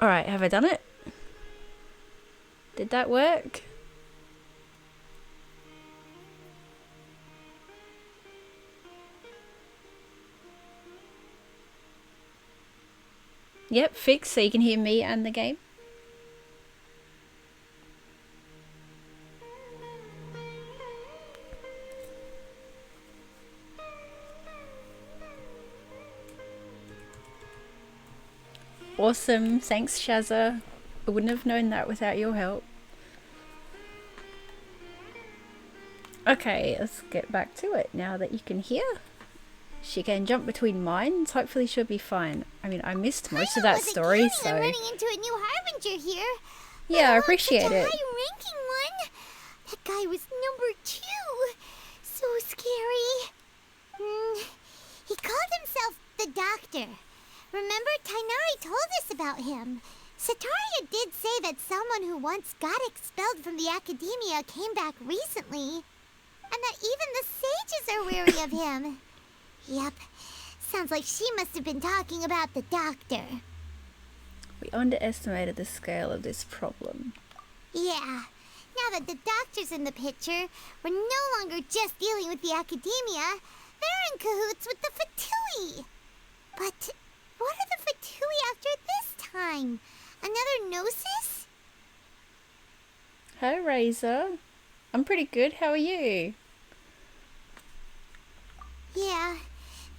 Alright, have I done it? Did that work? Yep, fixed so you can hear me and the game. Awesome, thanks Shazza. I wouldn't have known that without your help. Okay, let's get back to it now that you can hear. She can jump between mines. Hopefully she'll be fine. I mean, I missed most of that story, so... I'm running into a new harbinger here. Yeah, I appreciate it. High-ranking one. That guy was number 2. So scary. He called himself the Doctor. Remember, Tainari told us about him. Sataria did say that someone who once got expelled from the Academia came back recently. And that even the sages are wary of him. Yep. Sounds like she must have been talking about the Doctor. We underestimated the scale of this problem. Yeah. Now that the Doctor's in the picture, we're no longer just dealing with the Academia. They're in cahoots with the Fatui. But what are the Fatui after this time? Another Gnosis? Hey Razor. I'm pretty good, how are you? Yeah,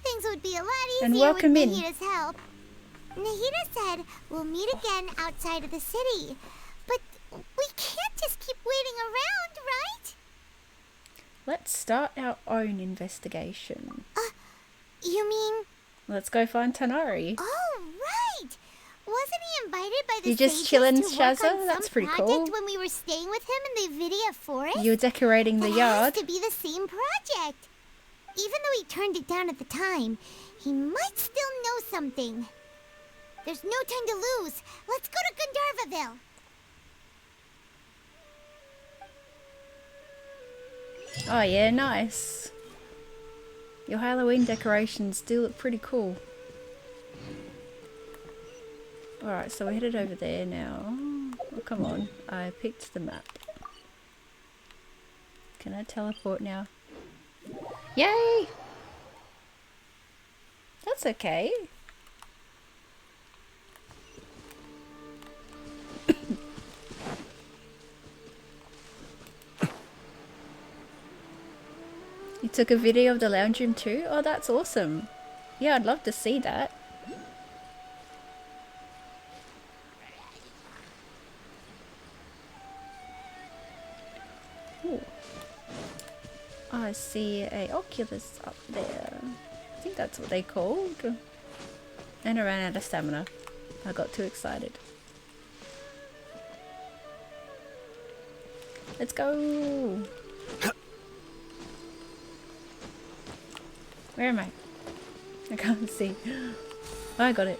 things would be a lot easier and welcome with in. Nahida's help. Nahida said we'll meet again outside of the city. But we can't just keep waiting around, right? Let's start our own investigation. You mean... Let's go find Tanari. Oh, right! Wasn't he invited by the You just sages chillin', to work Shazza? on That's some pretty project cool. when we were staying with him in the Vidia forest? You're decorating the It yard. has to be the same project. Even though he turned it down at the time, he might still know something. There's no time to lose. Let's go to Gandharvaville. Oh yeah, nice. Your Halloween decorations do look pretty cool. Alright, so we're headed over there now. Oh, come on. I picked the map. Can I teleport now? Yay! That's okay. You took a video of the lounge room too? Oh, that's awesome. Yeah, I'd love to see that. Ooh. I see a Oculus up there. I think that's what they called. And I ran out of stamina. I got too excited. Let's go! Where am I? I can't see. Oh, I got it.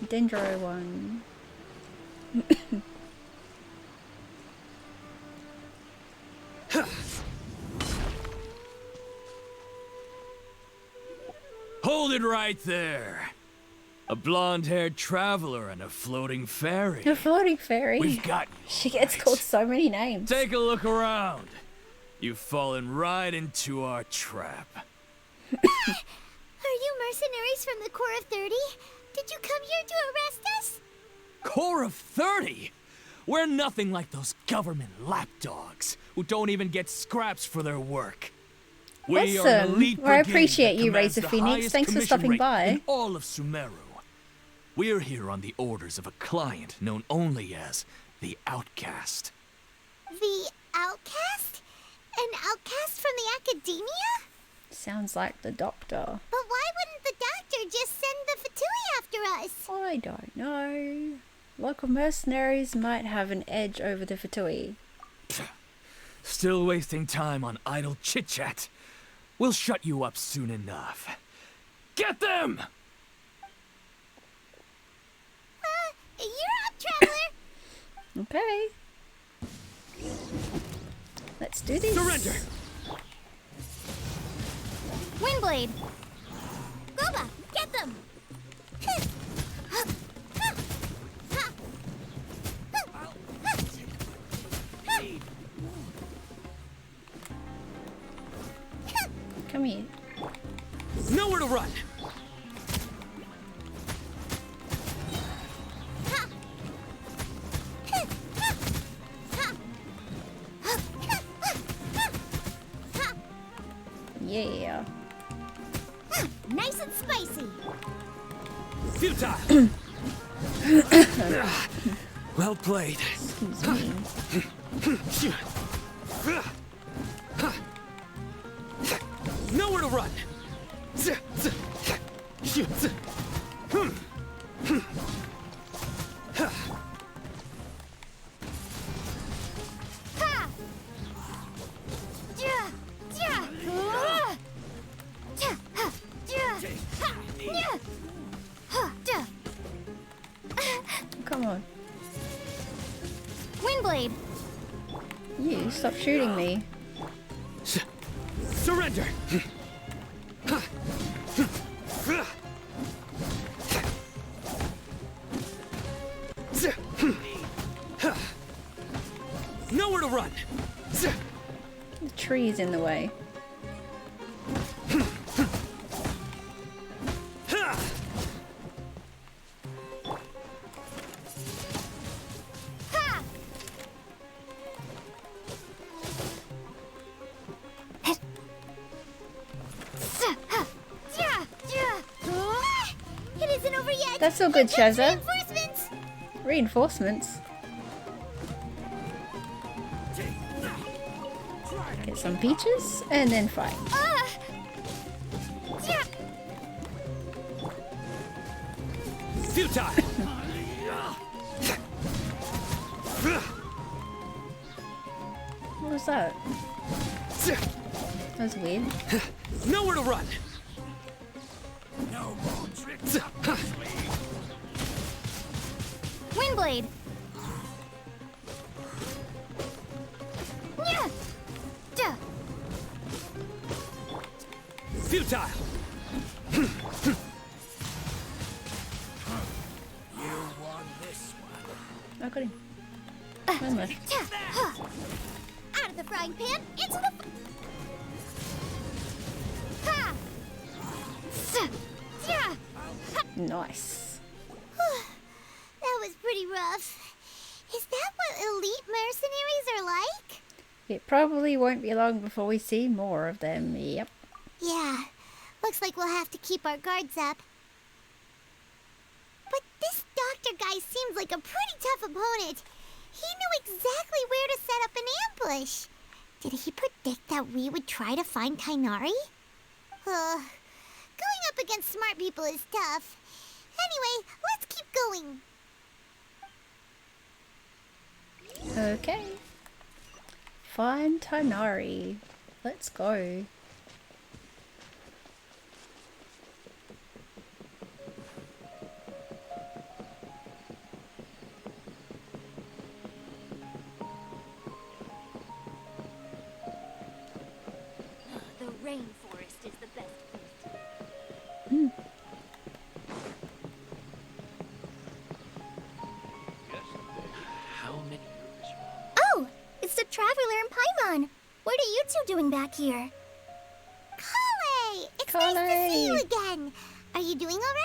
Dendro one. Hold it right there. A blonde-haired traveler and a floating fairy. A floating fairy. We've got you. She gets called so many names. Take a look around. You've fallen right into our trap. Are you mercenaries from the Corps of 30? Did you come here to arrest us? Corps of 30? We're nothing like those government lapdogs who don't even get scraps for their work. We are an Awesome. elite Well, I brigade appreciate that you, commands Razor the Phoenix. highest Thanks for commission stopping rate by. in all of Sumeru. We're here on the orders of a client known only as the Outcast. The Outcast? An outcast from the Academia? Sounds like the Doctor. But why wouldn't the Doctor just send the Fatui after us? I don't know. Local mercenaries might have an edge over the Fatui. Still wasting time on idle chit-chat. We'll shut you up soon enough. Get them! You're up, Traveler! Okay. Let's do this. Surrender! Windblade! Goba, get them! Come here. Nowhere to run. Yeah. Nice and spicy. Futile. Well played. Excuse me. Nowhere to run. Come on. Windblade. You, stop shooting me. Surrender. Nowhere to run. The tree's in the way. It isn't over yet. That's so good, Shazza. Reinforcements. Reinforcements. Get some peaches and then fight. Futile. What was that? That was weird. Nowhere to run. No more tricks. Windblade. Futile. I got him. One left. Out of the frying pan into the. Ha! Nice. That was pretty rough. Is that what elite mercenaries are like? It probably won't be long before we see more of them. Yep. Yeah. Looks like we'll have to keep our guards up. But this doctor guy seems like a pretty tough opponent. He knew exactly where to set up an ambush. Did he predict that we would try to find Tainari? Going up against smart people is tough. Anyway, let's keep going. Okay. Find Tainari. Let's go. The rainforest is the best place. How many? Oh, it's the Traveler and Paimon. What are you two doing back here? Kale! It's nice to see you again. Are you doing all right?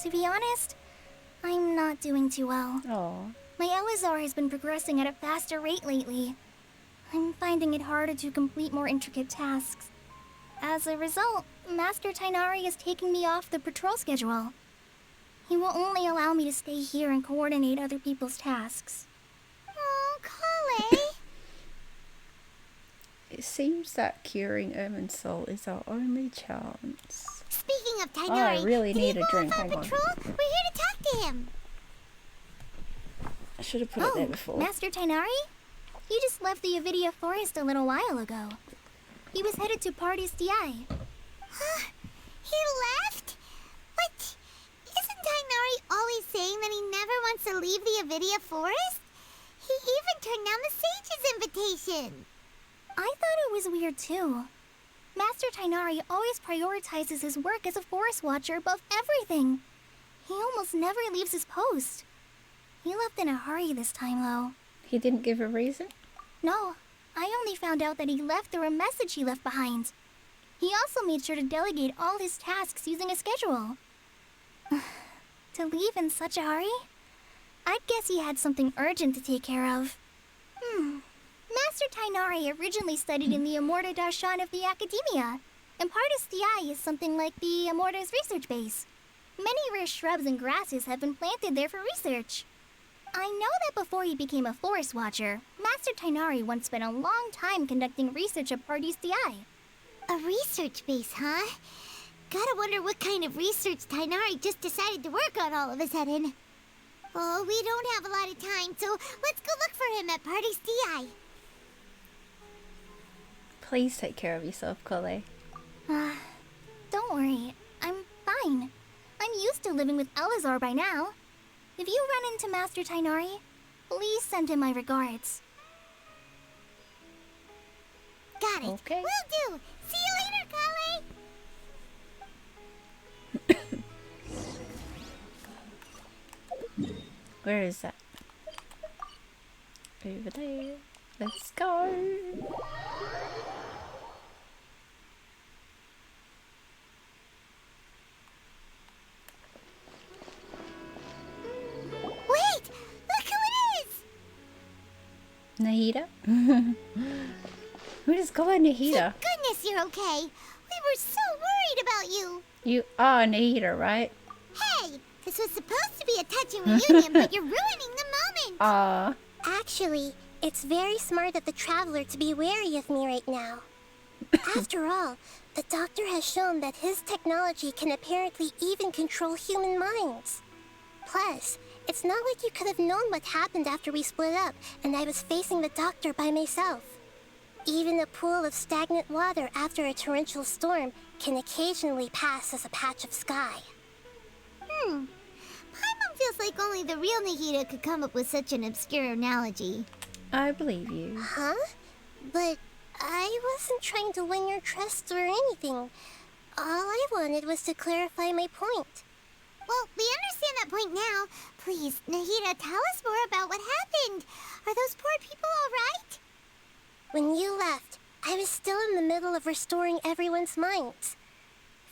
To be honest, I'm not doing too well. Oh. My Elazar has been progressing at a faster rate lately. I'm finding it harder to complete more intricate tasks. As a result, Master Tainari is taking me off the patrol schedule. He will only allow me to stay here and coordinate other people's tasks. Oh, Kale! It seems that curing Ermin's soul is our only chance. Speaking of Oh, Tainari, I really need a did he drink. go off Hang on on. patrol? We're here to talk to him. I should have put it there before. Master Tainari? He just left the Avidia forest a little while ago. He was headed to Party's DI. He left? But isn't Tainari always saying that he never wants to leave the Avidia forest? He even turned down the sage's invitation. I thought it was weird too. Master Tainari always prioritizes his work as a forest watcher above everything. He almost never leaves his post. He left in a hurry this time, though. He didn't give a reason? No, I only found out that he left through a message he left behind. He also made sure to delegate all his tasks using a schedule. To leave in such a hurry? I'd guess he had something urgent to take care of. Master Tainari originally studied in the Immorta Darshan of the Academia, and Pardis Dii is something like the Immorta's research base. Many rare shrubs and grasses have been planted there for research. I know that before he became a forest watcher, Master Tainari once spent a long time conducting research at Pardis Dii. A research base, huh? Gotta wonder what kind of research Tainari just decided to work on all of a sudden. Oh, we don't have a lot of time, so let's go look for him at Pardis Dii. Please take care of yourself, Kole. Don't worry, I'm fine. I'm used to living with Elazar by now. If you run into Master Tainari, please send him my regards. Got it. Okay. Will do. See you later, Kale. Where is that? Over there. Let's go. Wait! Look who it is! Nahida? Who just called Nahida? Goodness, you're okay. We were so worried about you. You are Nahida, right? Hey, this was supposed to be a touching reunion, but you're ruining the moment. Ah. Actually, it's very smart of the traveler to be wary of me right now. After all, the doctor has shown that his technology can apparently even control human minds. Plus, it's not like you could have known what happened after we split up and I was facing the doctor by myself. Even a pool of stagnant water after a torrential storm can occasionally pass as a patch of sky. Paimon feels like only the real Nahida could come up with such an obscure analogy. I believe you. Huh? But I wasn't trying to win your trust or anything. All I wanted was to clarify my point. Well, we understand that point now. Please, Nahida, tell us more about what happened. Are those poor people all right? When you left, I was still in the middle of restoring everyone's minds.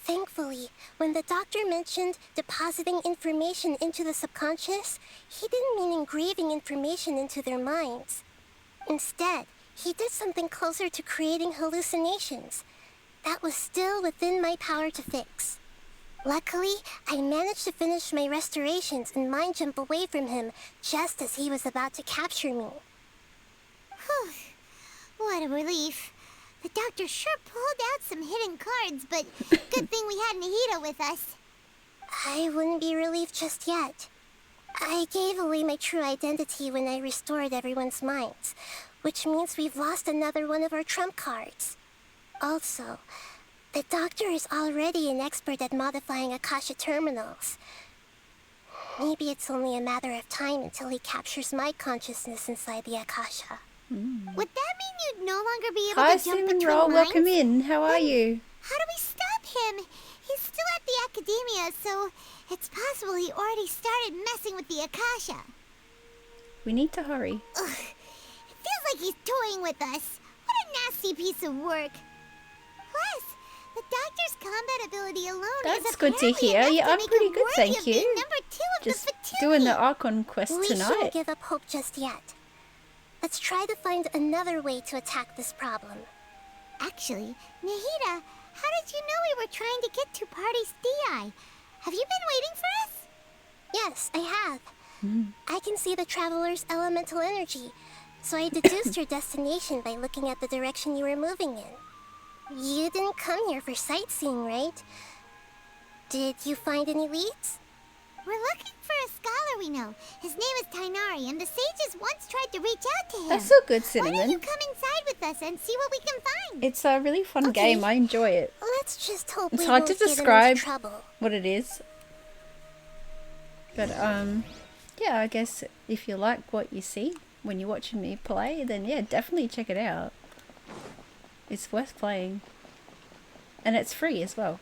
Thankfully, when the doctor mentioned depositing information into the subconscious, he didn't mean engraving information into their minds. Instead, he did something closer to creating hallucinations. That was still within my power to fix. Luckily, I managed to finish my restorations and mind jump away from him just as he was about to capture me. Whew. What a relief. The doctor sure pulled out some hidden cards, but good thing we had Nahida with us. I wouldn't be relieved just yet. I gave away my true identity when I restored everyone's minds, which means we've lost another one of our trump cards. Also, the doctor is already an expert at modifying Akasha terminals. Maybe it's only a matter of time until he captures my consciousness inside the Akasha. Would that mean you'd no longer be able Hi, to jump Cinnamon between Roll. lines? Welcome in. How are you? How do we stop him? He's still at the Academia, so it's possible he already started messing with the Akasha. We need to hurry. Ugh. It feels like he's toying with us. What a nasty piece of work. Plus, the doctor's combat ability alone That's is good to apparently hear. enough Yeah, to I'm make pretty him good, worthy thank of being you. number 2 of Just the Fatui. doing the Archon quest We shouldn't tonight. give up hope just yet. Let's try to find another way to attack this problem. Actually, Nahida, how did you know we were trying to get to Pardis Dii? Have you been waiting for us? Yes, I have. I can see the traveler's elemental energy, so I deduced your destination by looking at the direction you were moving in. You didn't come here for sightseeing, right? Did you find any leads? We're looking for a scholar we know. His name is Tainari, and the sages once tried to reach out to him. That's so good, Why don't you Cinnamon. come inside with us and see what we can find? It's a really fun Okay. game. I enjoy it. Let's just hope It's we hard won't to get describe. into trouble. What it is. But, yeah, I guess if you like what you see when you're watching me play, then yeah, definitely check it out. It's worth playing. And it's free as well.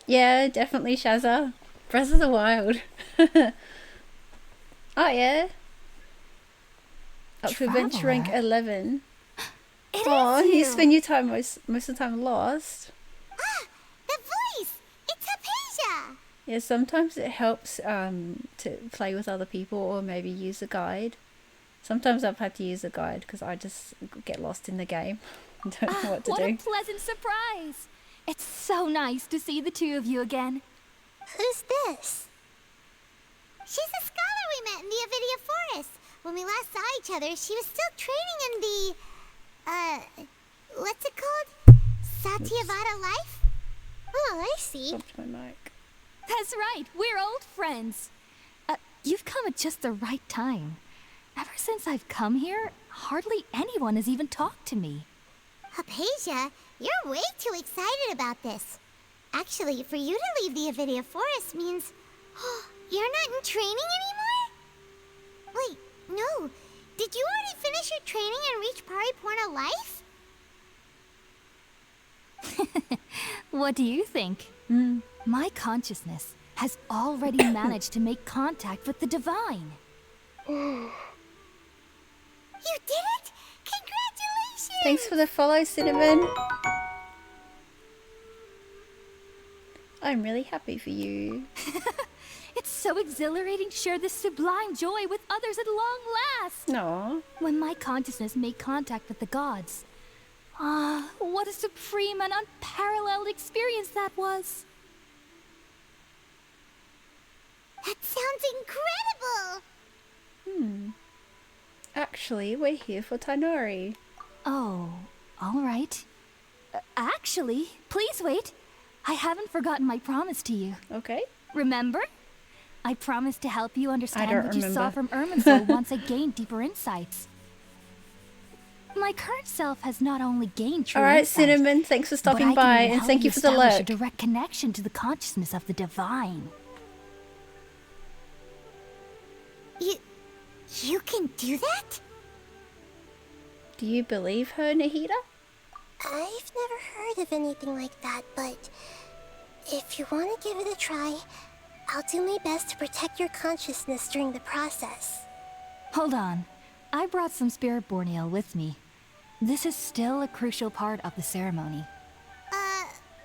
Yeah, definitely Shazza. Breath of the Wild. Oh yeah. Up to adventure rank Traveler? 11. It Oh, is you you! spend your time most of the time lost. Ah, the voice! It's Hypatia! Yeah, sometimes it helps to play with other people or maybe use a guide. Sometimes I've had to use a guide because I just get lost in the game. I don't know what to What do. a pleasant surprise! It's so nice to see the two of you again. Who's this? She's a scholar we met in the Avidia Forest. When we last saw each other, she was still training in the, what's it called? Satyavada life? Oh, I see. Dropped my mic. That's right, we're old friends. You've come at just the right time. Ever since I've come here, hardly anyone has even talked to me. Hypatia, you're way too excited about this. Actually, for you to leave the Avidia Forest means you're not in training anymore? Wait, no. Did you already finish your training and reach Pariporna life? What do you think? My consciousness has already managed to make contact with the divine. You did it! Congratulations! Thanks for the follow, Cinnamon. I'm really happy for you. It's so exhilarating to share this sublime joy with others at long last. No. When my consciousness made contact with the gods. Ah, what a supreme and unparalleled experience that was. That sounds incredible! Actually, we're here for Tainari. Oh, all right. Actually, please wait. I haven't forgotten my promise to you. Okay. Remember? I promised to help you understand don't what you saw remember. from Irminsul once I gained deeper insights. My current self has not only gained true Alright, insight, Cinnamon, thanks for but stopping I can by even and help thank you for the establish lurk. a direct connection to the consciousness of the divine. You can do that? Do you believe her, Nahida? I've never heard of anything like that, but if you want to give it a try, I'll do my best to protect your consciousness during the process. Hold on. I brought some spirit borneal with me. This is still a crucial part of the ceremony.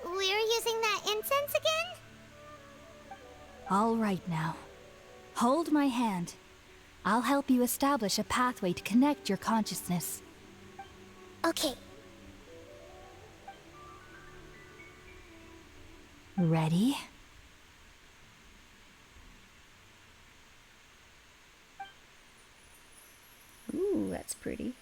We're using that incense again? All right now. Hold my hand. I'll help you establish a pathway to connect your consciousness. Okay. Ready? Ooh, that's pretty.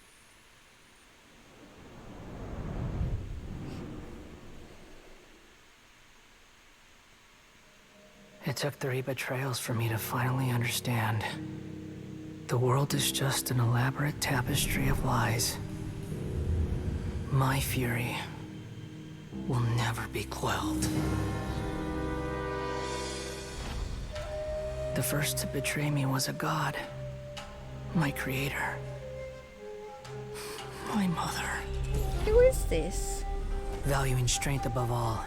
It took 3 betrayals for me to finally understand. The world is just an elaborate tapestry of lies. My fury will never be quelled. The first to betray me was a god. My creator. My mother. Who is this? Valuing strength above all,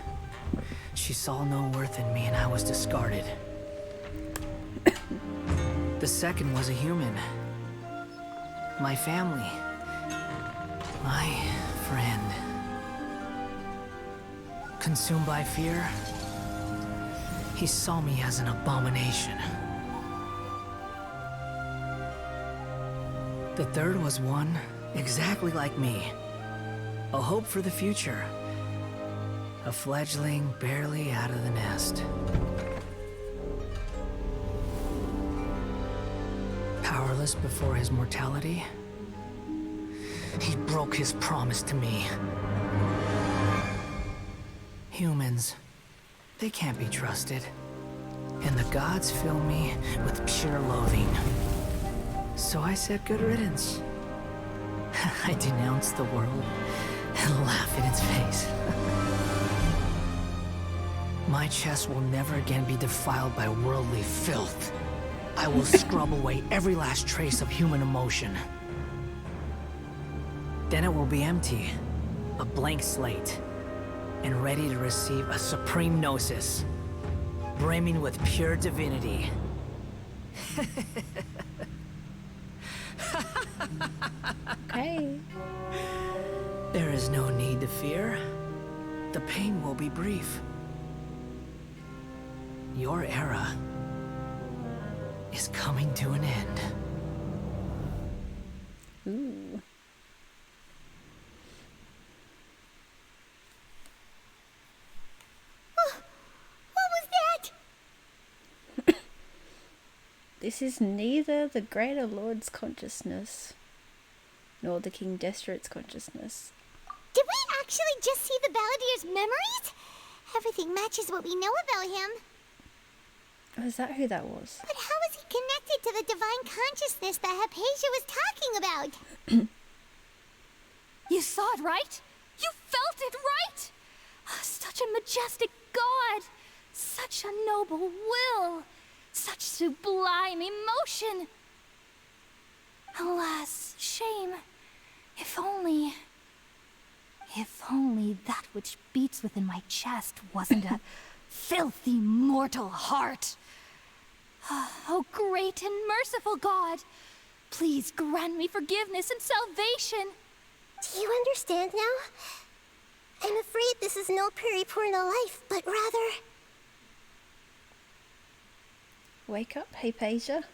she saw no worth in me and I was discarded. The second was a human. My family. My friend. Consumed by fear, he saw me as an abomination. The third was one exactly like me. A hope for the future. A fledgling barely out of the nest. Powerless before his mortality, he broke his promise to me. Humans, they can't be trusted. And the gods fill me with pure loathing. So I said good riddance. I denounce the world and laugh in its face. My chest will never again be defiled by worldly filth. I will scrub away every last trace of human emotion. Then it will be empty, a blank slate. and ready to receive a supreme gnosis, brimming with pure divinity. Okay. There is no need to fear. The pain will be brief. Your era is coming to an end. Ooh. What was that? This is neither the Greater Lord's consciousness nor the King Desterot's consciousness. Did we actually just see the Balladeer's memories? Everything matches what we know about him. Oh, is that who that was? But how is he connected to the divine consciousness that Hypatia was talking about? You saw it, right? You felt it, right? Such a majestic god! Such a noble will! Such sublime emotion! Alas, shame. If only that which beats within my chest wasn't a filthy mortal heart. Oh, great and merciful God, please grant me forgiveness and salvation. Do you understand now? I'm afraid this is no periportal life, but rather... Wake up, Hypatia.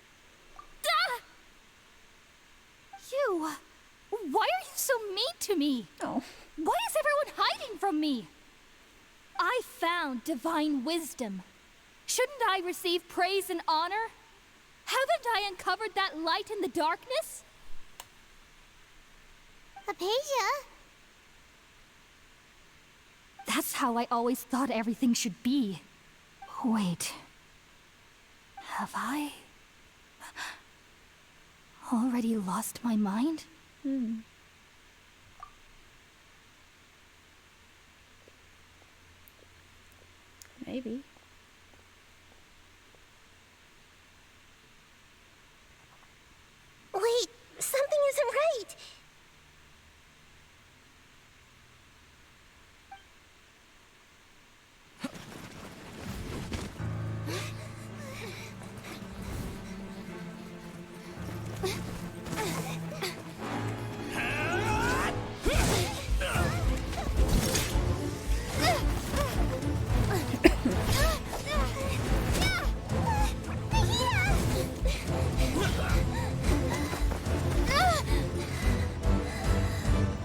Ah! You! Why are you so mean to me? Oh. Why is everyone hiding from me? I found divine wisdom. Shouldn't I receive praise and honor? Haven't I uncovered that light in the darkness? Hypatia? That's how I always thought everything should be. Wait. Have I already lost my mind? Maybe. Wait, something isn't right.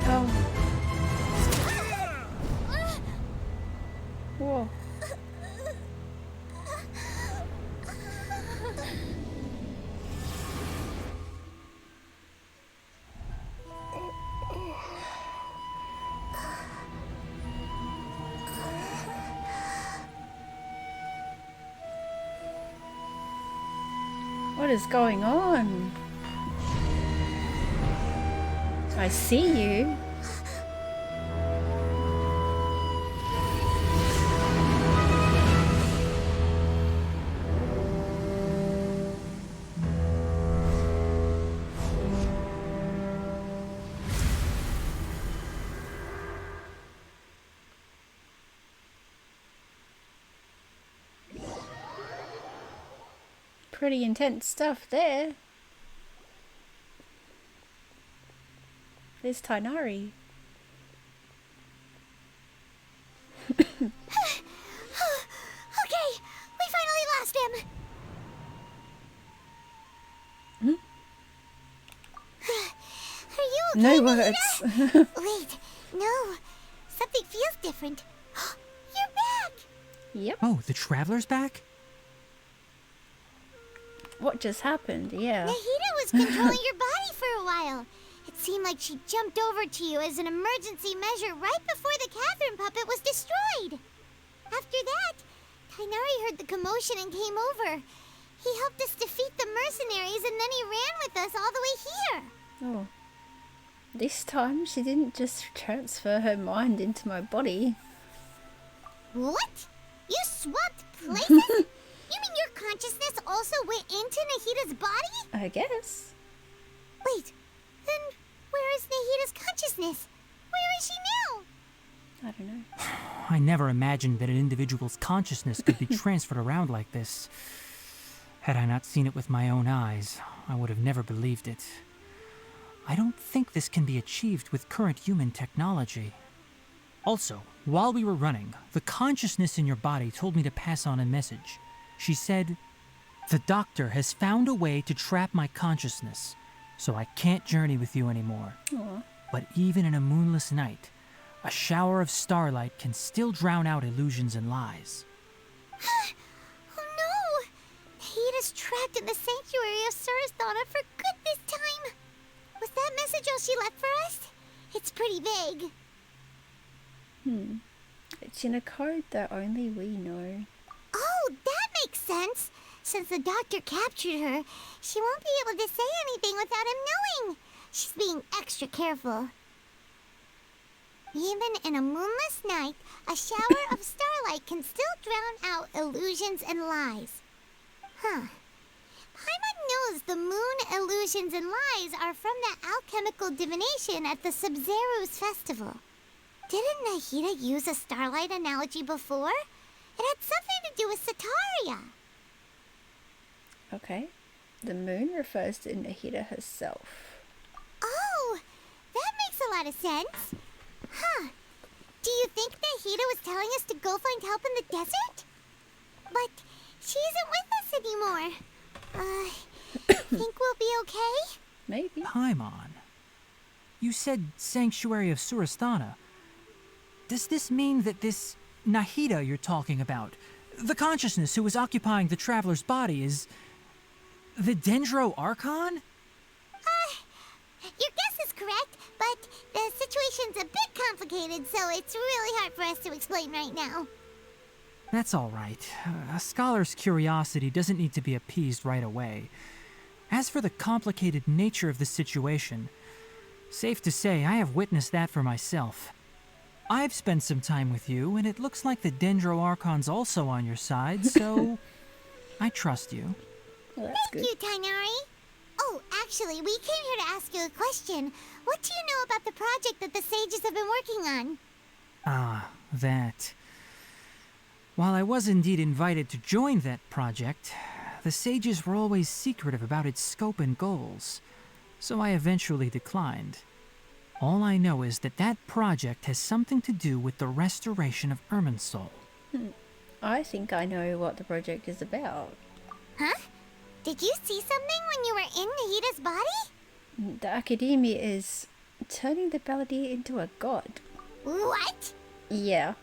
Oh. Whoa. What is going on? I see you. Pretty intense stuff there. There's Tainari. Okay, we finally lost him. Are you okay? No Nahida? words. Wait, no. Something feels different. You're back! Yep. Oh, the Traveler's back? What just happened? Yeah. Nahida was controlling your body for a while. It seemed like she jumped over to you as an emergency measure right before the Catherine puppet was destroyed. After that, Tainari heard the commotion and came over. He helped us defeat the mercenaries and then he ran with us all the way here. Oh. This time she didn't just transfer her mind into my body. What? You swapped places? You mean your consciousness also went into Nahida's body? I guess. Wait, then where is Nahida's consciousness? Where is she now? I don't know. I never imagined that an individual's consciousness could be transferred around like this. Had I not seen it with my own eyes, I would have never believed it. I don't think this can be achieved with current human technology. Also, while we were running, the consciousness in your body told me to pass on a message. She said, "The doctor has found a way to trap my consciousness, so I can't journey with you anymore. Aw. But even in a moonless night, a shower of starlight can still drown out illusions and lies." Oh no! Nahida's trapped in the sanctuary of Surasthana for good this time. Was that message all she left for us? It's pretty vague. It's in a code that only we know. Oh, that makes sense. Since the doctor captured her, she won't be able to say anything without him knowing. She's being extra careful. Even in a moonless night, a shower of starlight can still drown out illusions and lies. Huh. Paimon knows the moon illusions and lies are from that alchemical divination at the Sub-Zero's festival. Didn't Nahida use a starlight analogy before? It had something to do with Sataria. Okay. The moon refers to Nahida herself. Oh, that makes a lot of sense. Huh. Do you think Nahida was telling us to go find help in the desert? But she isn't with us anymore. Think we'll be okay? Maybe. Paimon, you said Sanctuary of Surasthana. Does this mean that this Nahida you're talking about, the consciousness who is occupying the traveler's body, is the Dendro Archon? Your guess is correct, but the situation's a bit complicated, so it's really hard for us to explain right now. That's all right. A scholar's curiosity doesn't need to be appeased right away. As for the complicated nature of the situation, safe to say I have witnessed that for myself. I've spent some time with you, and it looks like the Dendro Archon's also on your side, so I trust you. Well, that's Thank good. you, Tainari. Oh, actually, we came here to ask you a question. What do you know about the project that the sages have been working on? Ah, that. While I was indeed invited to join that project, the sages were always secretive about its scope and goals, so I eventually declined. All I know is that that project has something to do with the restoration of Irminsul. I think I know what the project is about. Huh? Did you see something when you were in Nahida's body? The Academia is turning the Balladeer into a god. What? Yeah.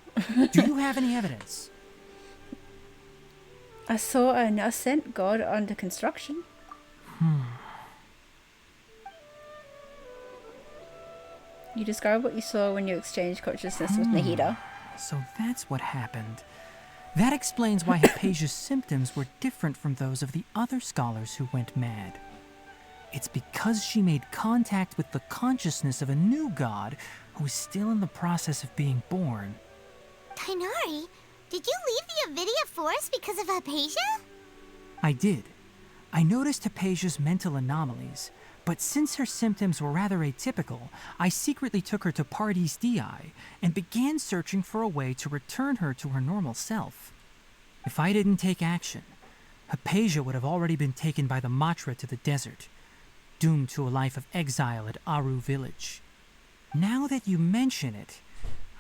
Do you have any evidence? I saw an Ascent god under construction. You describe what you saw when you exchanged consciousness with Nahida. So that's what happened. That explains why Hypatia's symptoms were different from those of the other scholars who went mad. It's because she made contact with the consciousness of a new god who is still in the process of being born. Tainari, did you leave the Avidia Forest because of Hypatia? I did. I noticed Hypatia's mental anomalies, but since her symptoms were rather atypical, I secretly took her to Pardis Dii and began searching for a way to return her to her normal self. If I didn't take action, Hypatia would have already been taken by the Matra to the desert, doomed to a life of exile at Aru village. Now that you mention it,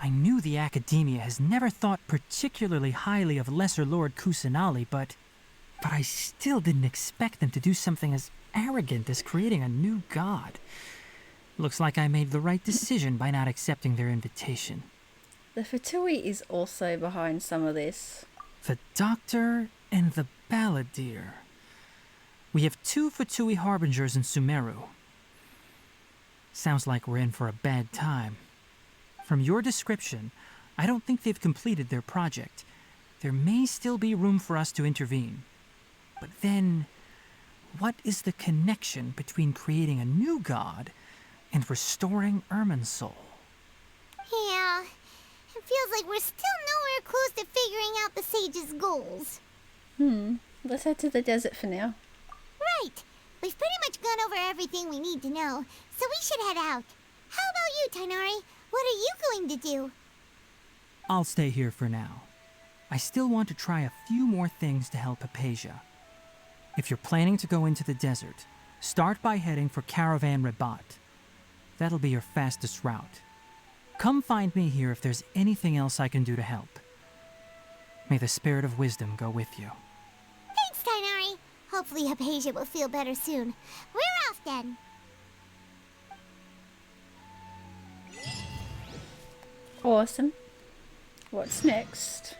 I knew the Academia has never thought particularly highly of Lesser Lord Kusanali, but I still didn't expect them to do something as arrogant as creating a new god. Looks like I made the right decision by not accepting their invitation. The Fatui is also behind some of this. The Doctor and the Balladeer. We have 2 Fatui Harbingers in Sumeru. Sounds like we're in for a bad time. From your description, I don't think they've completed their project. There may still be room for us to intervene. But then, what is the connection between creating a new god and restoring Irminsul? Yeah, it feels like we're still nowhere close to figuring out the sage's goals. Let's head to the desert for now. Right. We've pretty much gone over everything we need to know, so we should head out. How about you, Tainari? What are you going to do? I'll stay here for now. I still want to try a few more things to help Hypatia. If you're planning to go into the desert, start by heading for Caravan Rabat. That'll be your fastest route. Come find me here if there's anything else I can do to help. May the spirit of wisdom go with you. Thanks, Tighnari. Hopefully Hypatia will feel better soon. We're off then. Awesome. What's next?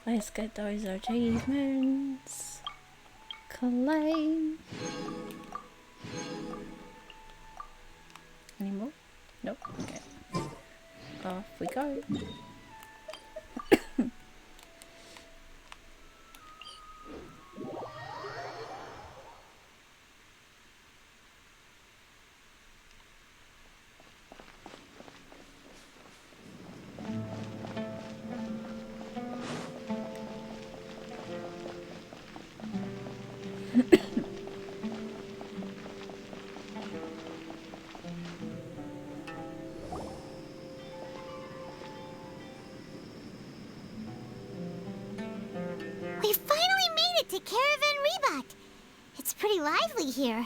Let's get those achievements. Claim. Any more? Nope. Okay. Off we go. We finally made it to Caravan Rebat. It's pretty lively here.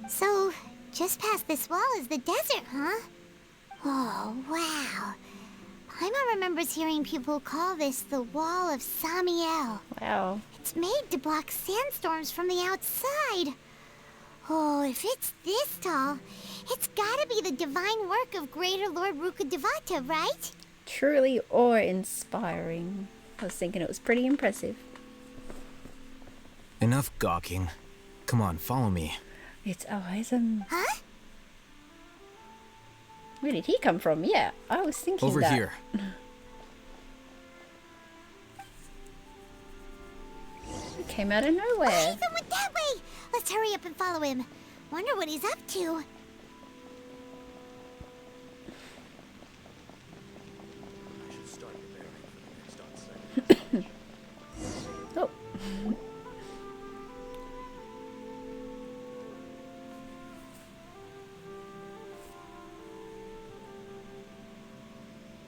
So, just past this wall is the desert, huh? Oh, wow. Paimon remembers hearing people call this the Wall of Samiel. Wow. It's made to block sandstorms from the outside. Oh, if it's this tall, it's gotta be the divine work of Greater Lord Rukkhadevata, right? Truly awe-inspiring. I was thinking it was pretty impressive. Enough gawking. Come on, follow me. It's always Huh? Where did he come from? Yeah, I was thinking Over that. here. He came out of nowhere. Ethan went that way! Let's hurry up and follow him. Wonder what he's up to. Oh.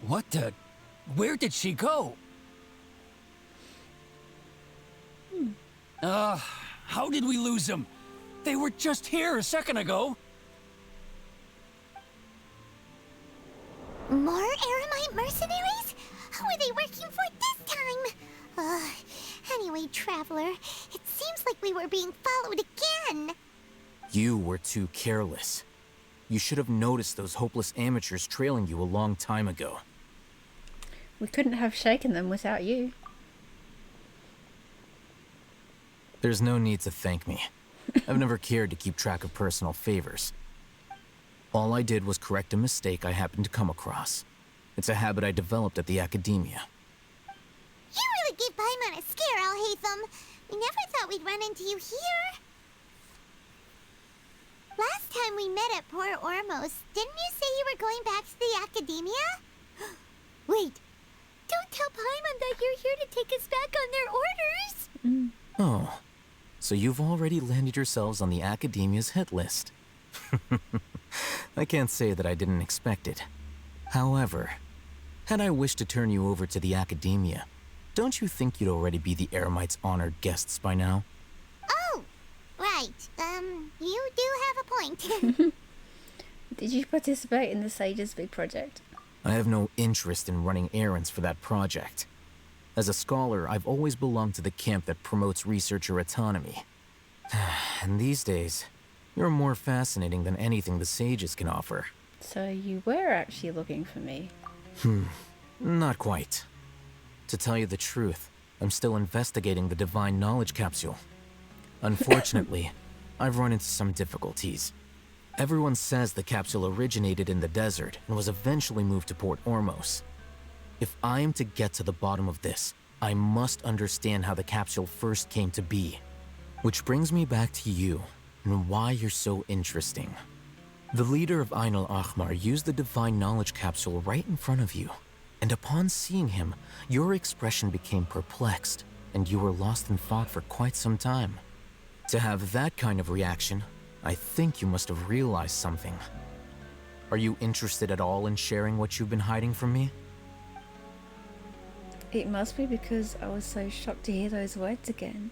What the? Where did she go? How did we lose them? They were just here a second ago. More Aramite mercenaries? Who are they working for this time? Anyway, Traveler, it seems like we were being followed again. You were too careless. You should have noticed those hopeless amateurs trailing you a long time ago. We couldn't have shaken them without you. There's no need to thank me. I've never cared to keep track of personal favors. All I did was correct a mistake I happened to come across. It's a habit I developed at the academia. You really gave Paimon a scare, Alhaitham. We never thought we'd run into you here. Last time we met at Port Ormos, didn't you say you were going back to the academia? Wait, don't tell Paimon that you're here to take us back on their orders. Oh, so you've already landed yourselves on the academia's hit list. I can't say that I didn't expect it. However, had I wished to turn you over to the academia, don't you think you'd already be the Eremites' honored guests by now? Oh, right. You do have a point. Did you participate in the Sage's big project? I have no interest in running errands for that project. As a scholar, I've always belonged to the camp that promotes researcher autonomy. And these days, you're more fascinating than anything the sages can offer. So you were actually looking for me. Not quite. To tell you the truth, I'm still investigating the Divine Knowledge Capsule. Unfortunately, I've run into some difficulties. Everyone says the capsule originated in the desert and was eventually moved to Port Ormos. If I am to get to the bottom of this, I must understand how the capsule first came to be. Which brings me back to you, and why you're so interesting. The leader of Ain al-Ahmar used the Divine Knowledge Capsule right in front of you, and upon seeing him, your expression became perplexed, and you were lost in thought for quite some time. To have that kind of reaction, I think you must have realized something. Are you interested at all in sharing what you've been hiding from me? It must be because I was so shocked to hear those words again.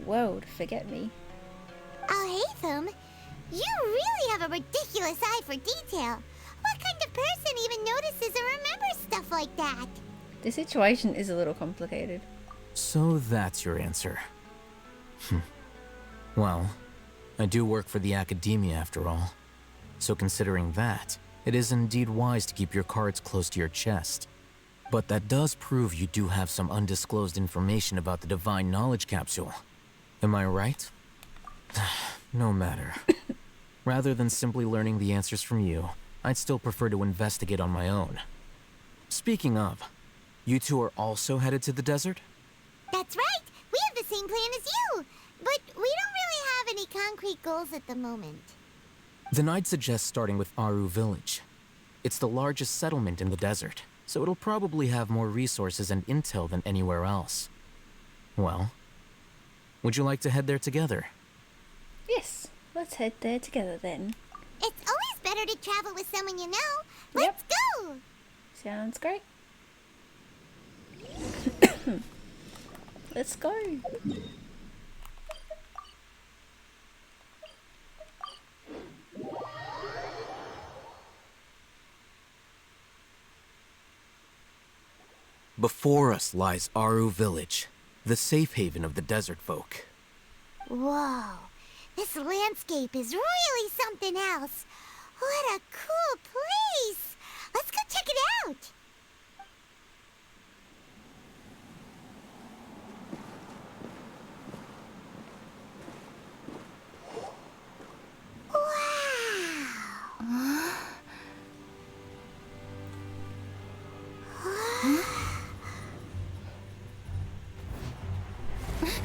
World, forget me. Alhaitham, you really have a ridiculous eye for detail. What kind of person even notices or remembers stuff like that? The situation is a little complicated. So that's your answer. Well, I do work for the Academia after all. So considering that, it is indeed wise to keep your cards close to your chest. But that does prove you do have some undisclosed information about the Divine Knowledge Capsule. Am I right? No matter. Rather than simply learning the answers from you, I'd still prefer to investigate on my own. Speaking of, you two are also headed to the desert? That's right. We have the same plan as you. But we don't really have any concrete goals at the moment. Then I'd suggest starting with Aru Village. It's the largest settlement in the desert, so it'll probably have more resources and intel than anywhere else. Well, would you like to head there together? Yes, let's head there together then. It's always better to travel with someone you know. Let's go! Sounds great. Let's go. Before us lies Aru Village, the safe haven of the desert folk. Whoa, this landscape is really something else. What a cool place! Let's go check it out!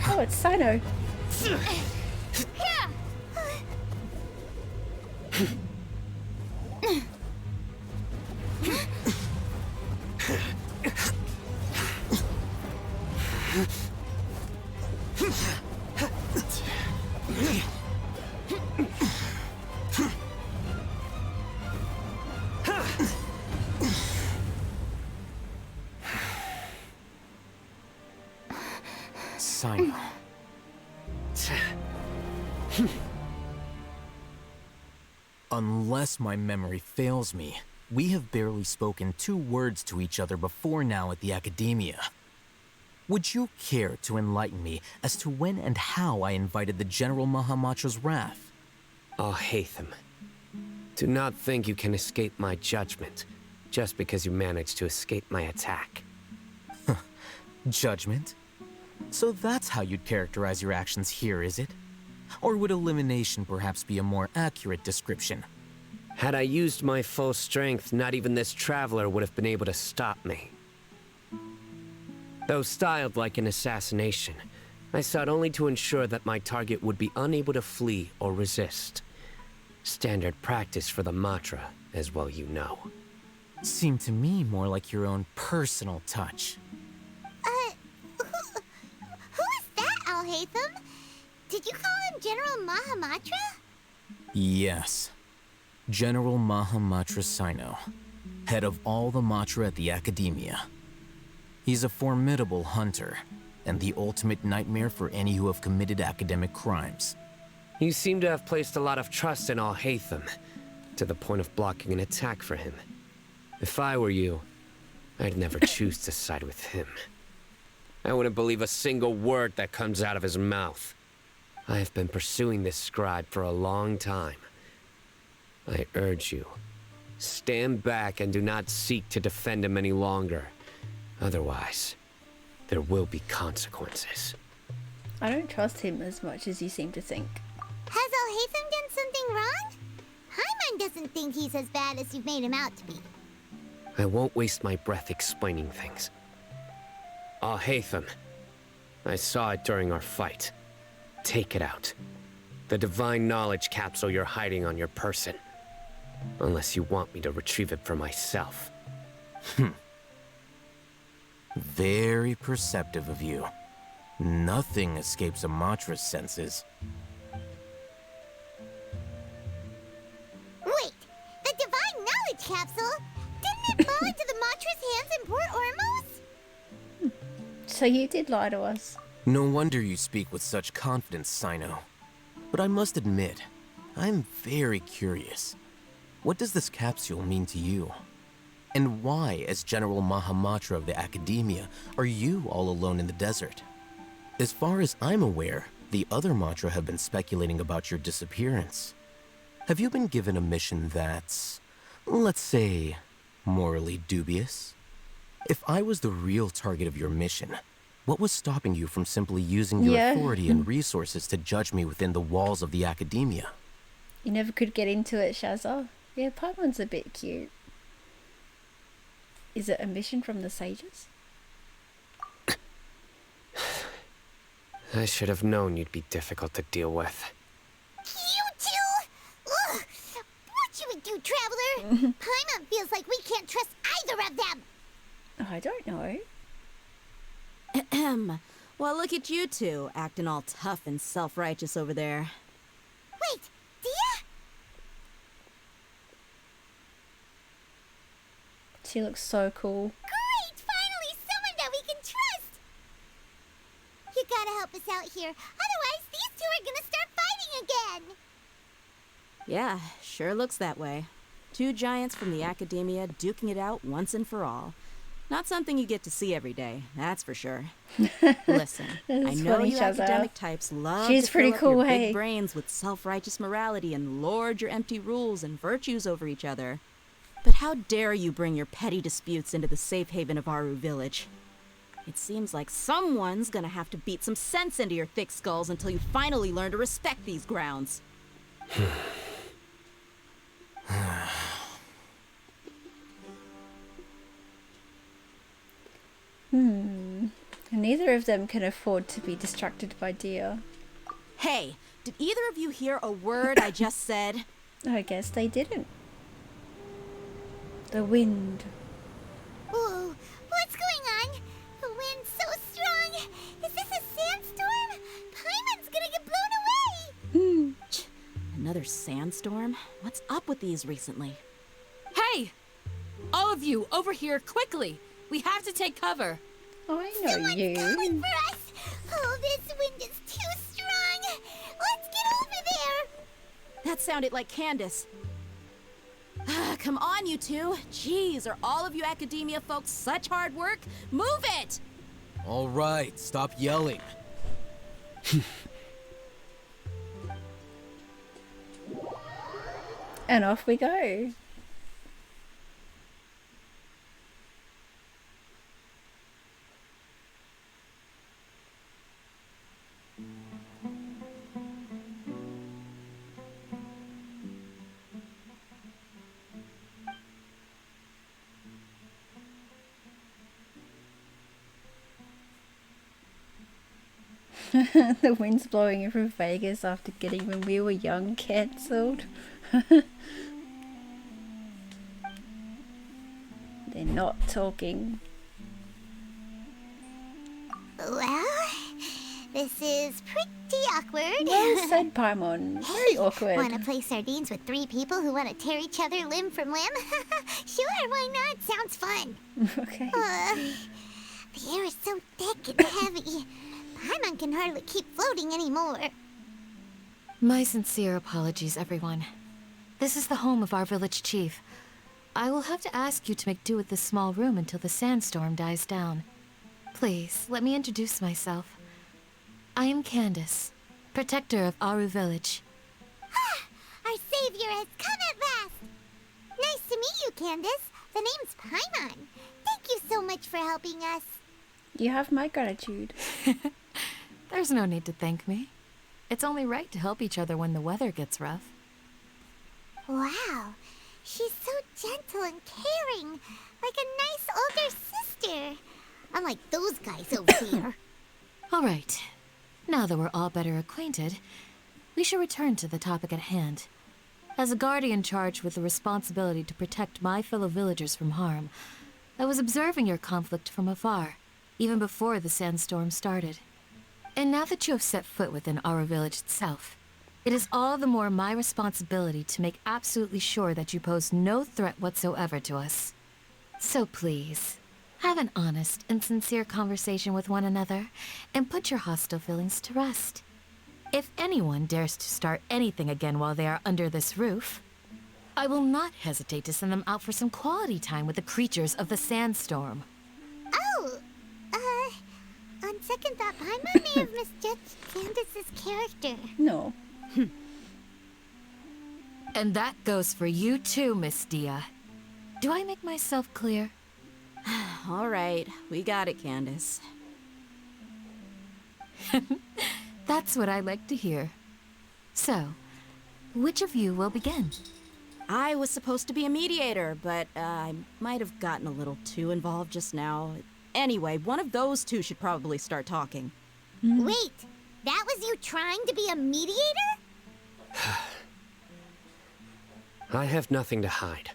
Oh, it's Sino. Sino. Unless my memory fails me, we have barely spoken 2 words to each other before now at the Academia. Would you care to enlighten me as to when and how I invited the General Mahamatra's wrath? Alhaitham, do not think you can escape my judgment just because you managed to escape my attack. Judgment? So that's how you'd characterize your actions here, is it? Or would elimination perhaps be a more accurate description? Had I used my full strength, not even this traveler would have been able to stop me. Though styled like an assassination, I sought only to ensure that my target would be unable to flee or resist. Standard practice for the Matra, as well you know. Seemed to me more like your own personal touch. Who is that, Alhaitham? Did you call him General Mahamatra? Yes. General Mahamatra Sino, head of all the Matra at the Academia. He's a formidable hunter, and the ultimate nightmare for any who have committed academic crimes. You seem to have placed a lot of trust in Alhaitham, to the point of blocking an attack for him. If I were you, I'd never choose to side with him. I wouldn't believe a single word that comes out of his mouth. I have been pursuing this scribe for a long time. I urge you, stand back and do not seek to defend him any longer. Otherwise, there will be consequences. I don't trust him as much as you seem to think. Has Alhaitham done something wrong? Hyman doesn't think he's as bad as you've made him out to be. I won't waste my breath explaining things. Alhaitham, I saw it during our fight. Take it out. The Divine Knowledge Capsule you're hiding on your person. Unless you want me to retrieve it for myself. Very perceptive of you. Nothing escapes a Matra's senses. Wait! The Divine capsule. Didn't it fall into the Matra's hands in Port Ormos? So you did lie to us. No wonder you speak with such confidence, Sino. But I must admit, I'm very curious. What does this capsule mean to you? And why, as General Mahamatra of the Academia, are you all alone in the desert? As far as I'm aware, the other Matra have been speculating about your disappearance. Have you been given a mission that's, let's say, morally dubious? If I was the real target of your mission, what was stopping you from simply using your authority and resources to judge me within the walls of the Academia? You never could get into it, Shazza. Yeah, Paimon's a bit cute. Is it a mission from the sages? I should have known you'd be difficult to deal with. You two? Ugh. What you would do, Traveler? Paimon feels like we can't trust either of them. I don't know. Ahem. Well, look at you two, acting all tough and self-righteous over there. Wait, Dia? She looks so cool. Great! Finally, someone that we can trust! You gotta help us out here. Otherwise, these two are gonna start fighting again! Yeah, sure looks that way. Two giants from the Academia duking it out once and for all. Not something you get to see every day, that's for sure. Listen, I know funny, you Shazza. academic types love She's to pretty fill up cool, your hey? big brains with self-righteous morality and lord your empty rules and virtues over each other. But how dare you bring your petty disputes into the safe haven of Aru Village? It seems like someone's gonna have to beat some sense into your thick skulls until you finally learn to respect these grounds. Neither of them can afford to be distracted by Dia. Hey, did either of you hear a word I just said? I guess they didn't. The wind. Whoa, what's going on? The wind's so strong. Is this a sandstorm? Paimon's gonna get blown away. Another sandstorm? What's up with these recently? Hey! All of you, over here, quickly! We have to take cover. I know Someone's you. calling for us. Oh, this wind is too strong. Let's get over there. That sounded like Candace. Come on, you two. Jeez, are all of you Academia folks such hard work? Move it! All right, stop yelling. And off we go. The wind's blowing in from Vegas after getting When We Were Young cancelled. They're not talking. Well, this is pretty awkward. Well said, Paimon. Very awkward. Want to play sardines with three people who want to tear each other limb from limb? Sure, why not? Sounds fun. Okay. The air is so thick and heavy. Paimon can hardly keep floating anymore. My sincere apologies, everyone. This is the home of our village chief. I will have to ask you to make do with this small room until the sandstorm dies down. Please, let me introduce myself. I am Candace, protector of Aru Village. Our savior has come at last. Nice to meet you, Candace. The name's Paimon. Thank you so much for helping us. You have my gratitude. There's no need to thank me. It's only right to help each other when the weather gets rough. Wow, she's so gentle and caring, like a nice older sister. Unlike those guys over there. All right. Now that we're all better acquainted, we should return to the topic at hand. As a guardian charged with the responsibility to protect my fellow villagers from harm, I was observing your conflict from afar, even before the sandstorm started. And now that you have set foot within our village itself, It is all the more my responsibility to make absolutely sure that you pose no threat whatsoever to us. So please, have an honest and sincere conversation with one another, and put your hostile feelings to rest. If anyone dares to start anything again while they are under this roof, I will not hesitate to send them out for some quality time with the creatures of the sandstorm. Oh, on second thought, Paimon may have misjudged Candace's character. No. And that goes for you too, Miss Dia. Do I make myself clear? All right, we got it, Candace. That's what I like to hear. So, which of you will begin? I was supposed to be a mediator, but I might have gotten a little too involved just now. Anyway, one of those two should probably start talking. Wait, that was you trying to be a mediator? I have nothing to hide,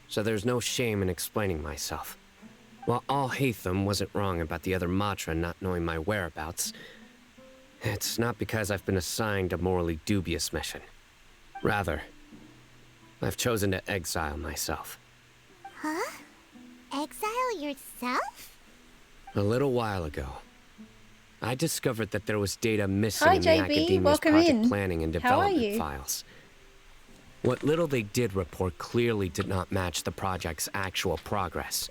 so there's no shame in explaining myself. While Alhaitham wasn't wrong about the other Matra not knowing my whereabouts, it's not because I've been assigned a morally dubious mission. Rather, I've chosen to exile myself. Huh? Exile yourself? A little while ago, I discovered that there was data missing Hi, in the JB. Academia's Welcome project in. planning and How are development you? files. What little they did report clearly did not match the project's actual progress.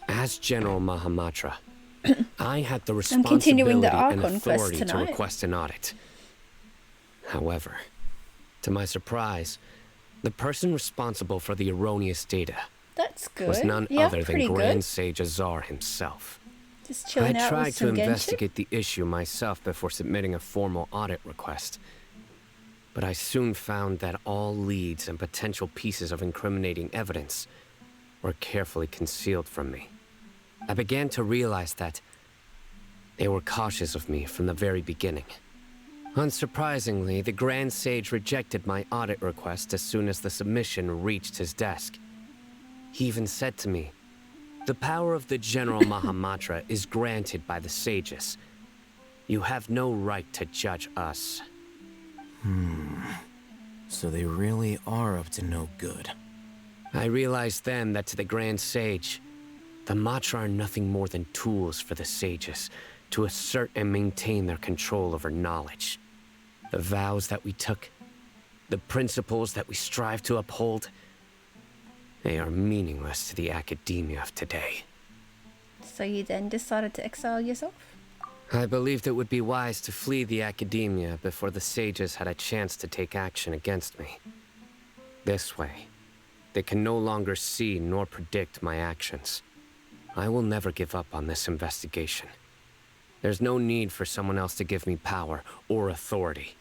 As General Mahamatra, I had the continuing responsibility the and Archon quest authority to tonight. request an audit. However, to my surprise, the person responsible for the erroneous data That's good. was none Yeah, other than pretty Grand good. Sage Azar himself. Just I chilling out tried with to some Genshin. investigate the issue myself before submitting a formal audit request. But I soon found that all leads and potential pieces of incriminating evidence were carefully concealed from me. I began to realize that they were cautious of me from the very beginning. Unsurprisingly, the Grand Sage rejected my audit request as soon as the submission reached his desk. He even said to me, "The power of the General Mahamatra is granted by the sages. You have no right to judge us." So they really are up to no good. I realized then that to the Grand Sage, the Matra are nothing more than tools for the sages to assert and maintain their control over knowledge. The vows that we took, the principles that we strive to uphold, they are meaningless to the academia of today. So you then decided to exile yourself? I believed it would be wise to flee the academia before the sages had a chance to take action against me. This way, they can no longer see nor predict my actions. I will never give up on this investigation. There's no need for someone else to give me power or authority.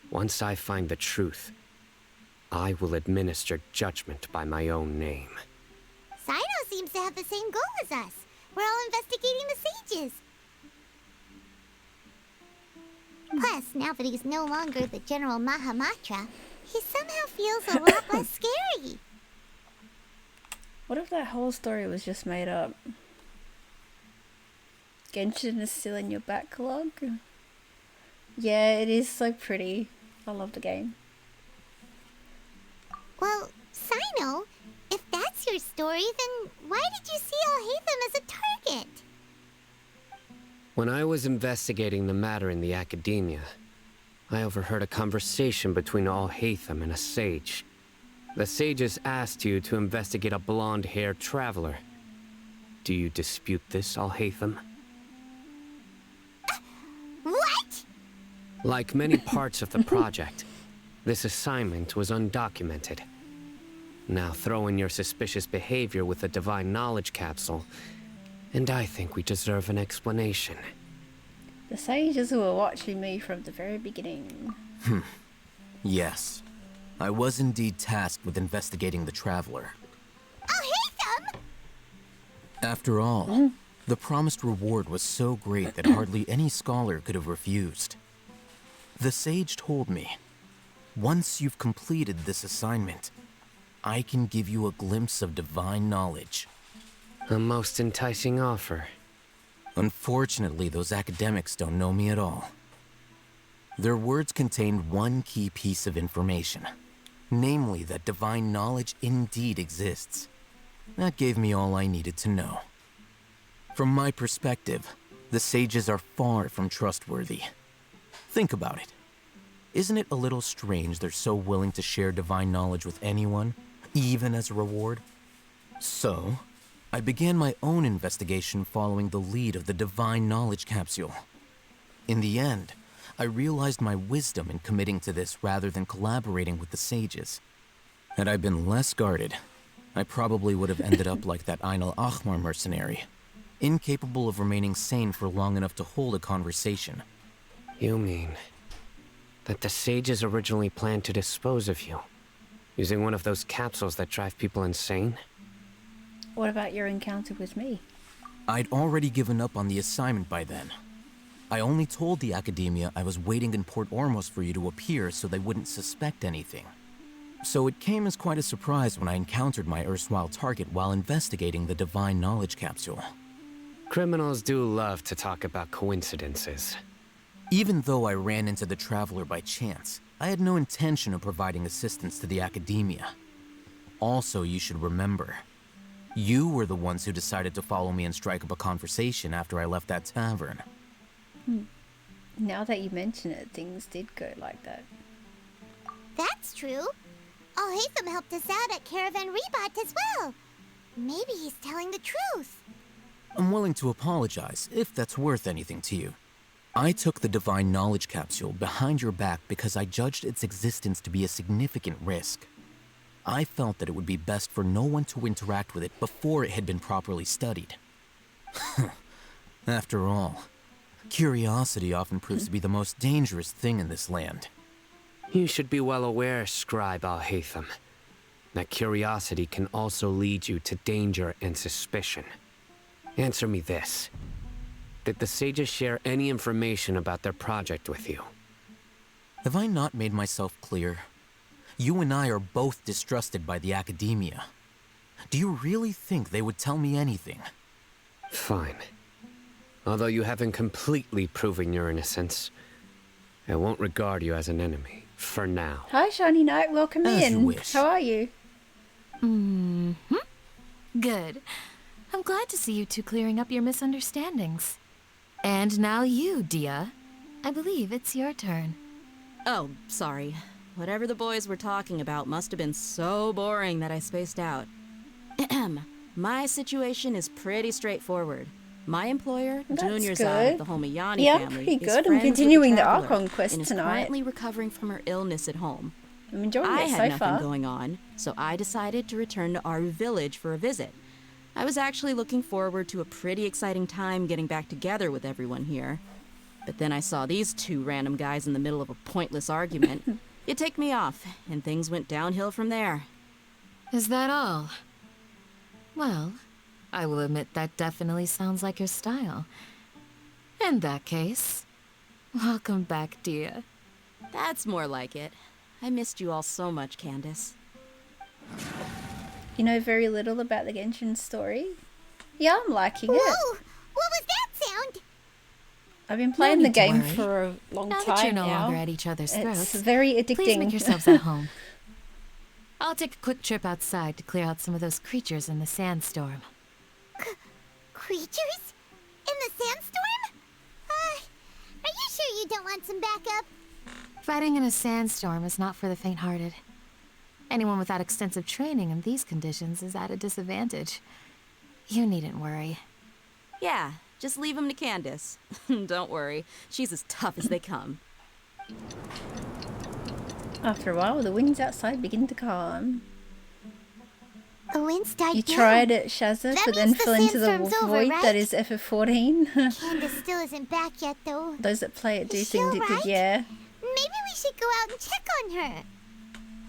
Once I find the truth, I will administer judgment by my own name. Sino seems to have the same goal as us. We're all investigating the sages. Plus, now that he's no longer the General Mahamatra, he somehow feels a lot less scary. What if that whole story was just made up? Genshin is still in your backlog? Yeah, it is so pretty. I love the game. Well, Sino, if that's your story, then why did you see Alhaitham as a target? When I was investigating the matter in the academia, I overheard a conversation between Alhaitham and a sage. The sages asked you to investigate a blonde-haired traveler. Do you dispute this, Alhaitham? What? Like many parts of the project, this assignment was undocumented. Now throw in your suspicious behavior with the Divine Knowledge Capsule, and I think we deserve an explanation. The sages who were watching me from the very beginning. Yes. I was indeed tasked with investigating the Traveler. Alhaitham! After all, the promised reward was so great that hardly any scholar could have refused. The sage told me, once you've completed this assignment, I can give you a glimpse of divine knowledge. A most enticing offer. Unfortunately, those academics don't know me at all. Their words contained one key piece of information, namely that divine knowledge indeed exists. That gave me all I needed to know. From my perspective, the sages are far from trustworthy. Think about it. Isn't it a little strange they're so willing to share divine knowledge with anyone, even as a reward? So, I began my own investigation following the lead of the divine knowledge capsule. In the end, I realized my wisdom in committing to this rather than collaborating with the sages. Had I been less guarded, I probably would have ended up like that Ain al-Ahmar mercenary, incapable of remaining sane for long enough to hold a conversation. You mean that the sages originally planned to dispose of you, using one of those capsules that drive people insane? What about your encounter with me? I'd already given up on the assignment by then. I only told the Academia I was waiting in Port Ormos for you to appear so they wouldn't suspect anything. So it came as quite a surprise when I encountered my erstwhile target while investigating the divine knowledge capsule. Criminals do love to talk about coincidences. Even though I ran into the Traveler by chance, I had no intention of providing assistance to the Academia. Also, you should remember, you were the ones who decided to follow me and strike up a conversation after I left that tavern. Now that you mention it, things did go like that. That's true. Alhaitham helped us out at Caravan Rebat as well. Maybe he's telling the truth. I'm willing to apologize, if that's worth anything to you. I took the divine knowledge capsule behind your back because I judged its existence to be a significant risk. I felt that it would be best for no one to interact with it before it had been properly studied. After all, curiosity often proves to be the most dangerous thing in this land. You should be well aware, Scribe Alhaitham, that curiosity can also lead you to danger and suspicion. Answer me this. Did the sages share any information about their project with you? Have I not made myself clear? You and I are both distrusted by the Academia. Do you really think they would tell me anything? Fine. Although you haven't completely proven your innocence, I won't regard you as an enemy, for now. Hi, Shiny Knight. Welcome As in. you wish. How are you? Good. I'm glad to see you two clearing up your misunderstandings. And now you, Dia. I believe it's your turn. Oh, sorry. Whatever the boys were talking about must have been so boring that I spaced out. My situation is pretty straightforward. My employer, That's Junior good. Zad of the Homeyani Yeah, family, pretty is good. I'm friends with continuing the Traveler Archon quest and is tonight. currently recovering from her illness at home. I'm enjoying I it had so nothing far. going on, so I decided to return to Aru Village for a visit. I was actually looking forward to a pretty exciting time getting back together with everyone here. But then I saw these two random guys in the middle of a pointless argument. It ticked me off, and things went downhill from there. Is that all? Well, I will admit that definitely sounds like your style. In that case, welcome back, Dia. That's more like it. I missed you all so much, Candace. You know very little about the Genshin story? Yeah, I'm liking it. Whoa! What was that sound? I've been playing the need to game worry. for a long Now time that you're no now. longer at each other's It's throats, very addicting. please make yourselves at home. I'll take a quick trip outside to clear out some of those creatures in the sandstorm. Creatures? In the sandstorm? Are you sure you don't want some backup? Fighting in a sandstorm is not for the faint-hearted. Anyone without extensive training in these conditions is at a disadvantage. You needn't worry. Yeah, just leave him to Candace. Don't worry, she's as tough as they come. After a while, the winds outside begin to calm. The winds died You down. tried it, Shazza, That but then means the fell into the sandstorm's over, void right? that is FF14. Candace still isn't back yet, though. Those that play it do Is she think that, alright? yeah. Maybe we should go out and check on her.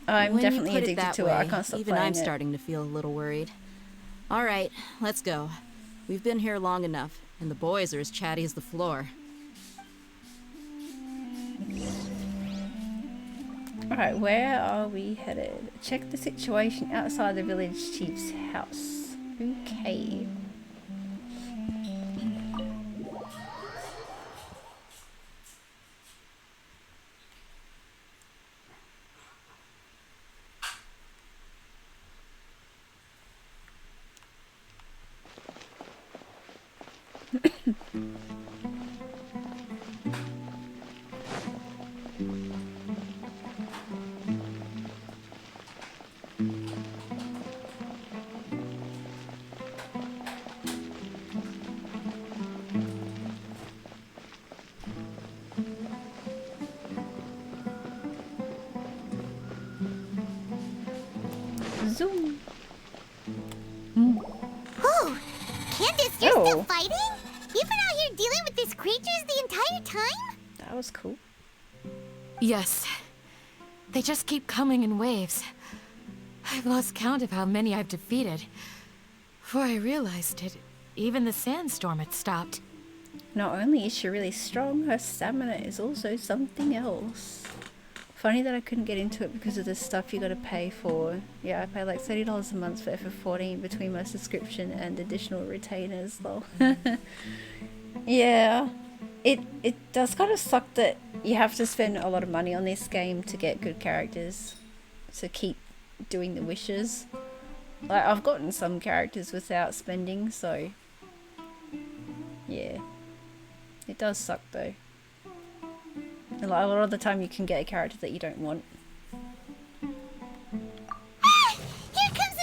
I'm When definitely you put it addicted that to way, it. I can't stop even playing I'm it. starting to feel a little worried. All right, let's go. We've been here long enough, and the boys are as chatty as the floor. Alright, where are we headed? Check the situation outside the village chief's house. Okay. Zoom. Oh, Candace, you're Oh. still fighting? You've been out here dealing with these creatures the entire time? That was cool. Yes. They just keep coming in waves. I've lost count of how many I've defeated. Before I realized it, even the sandstorm had stopped. Not only is she really strong, her stamina is also something else. Funny that I couldn't get into it because of the stuff you gotta pay for. Yeah, I pay like $30 a month for FF14 between my subscription and additional retainers, though. Yeah. It does kind of suck that you have to spend a lot of money on this game to get good characters. To keep doing the wishes. Like, I've gotten some characters without spending, so... Yeah. It does suck, though. And like, a lot of the time you can get a character that you don't want. Ah! Here comes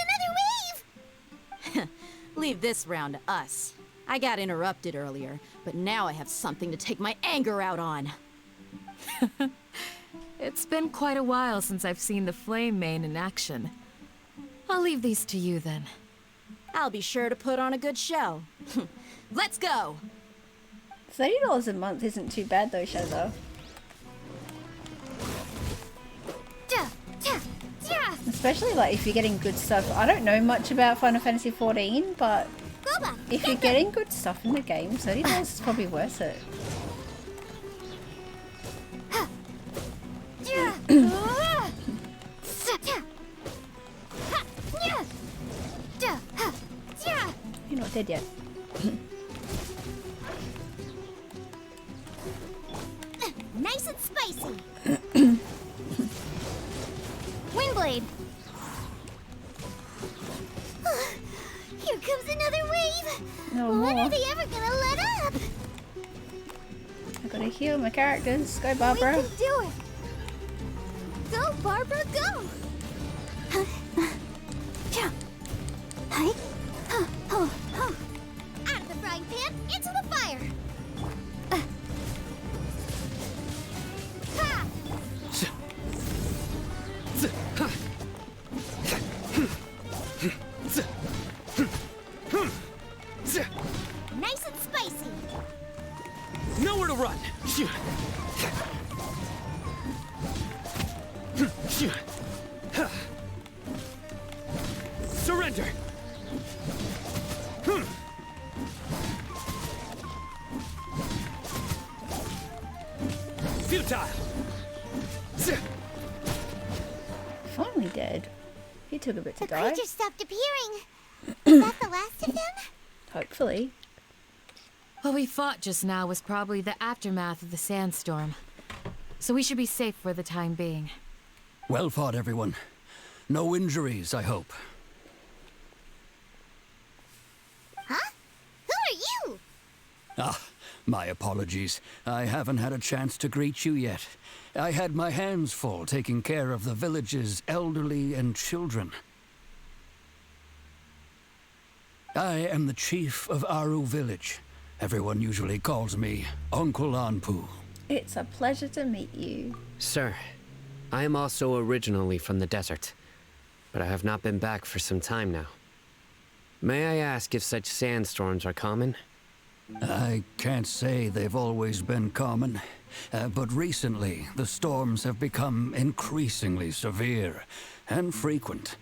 another wave! Leave this round to us. I got interrupted earlier, but now I have something to take my anger out on. It's been quite a while since I've seen the Flame Mane in action. I'll leave these to you then. I'll be sure to put on a good show. Let's go! $30 a month isn't too bad though, Shazza. Especially like if you're getting good stuff. I don't know much about Final Fantasy 14, but if you're getting good stuff in the game, $30 is probably worth it. You're not dead yet. Nice and spicy. Windblade. Here comes another wave. No When more. are they ever gonna let up? I gotta heal my characters. Go, We Barbara. can do it. Go, Barbara, go. Out of the frying pan, into the fire. Ha! Nice and spicy. Nowhere to run. Surrender. Futile. Finally dead. He took a bit to The die. creature stopped appearing. Is that the last of them? Hopefully. What we fought just now was probably the aftermath of the sandstorm. So we should be safe for the time being. Well fought, everyone. No injuries, I hope. Huh? Who are you? Ah, my apologies. I haven't had a chance to greet you yet. I had my hands full taking care of the village's elderly and children. I am the chief of Aru village. Everyone usually calls me Uncle Anpu. It's a pleasure to meet you. Sir, I am also originally from the desert, but I have not been back for some time now. May I ask if such sandstorms are common? I can't say they've always been common, but recently the storms have become increasingly severe and frequent.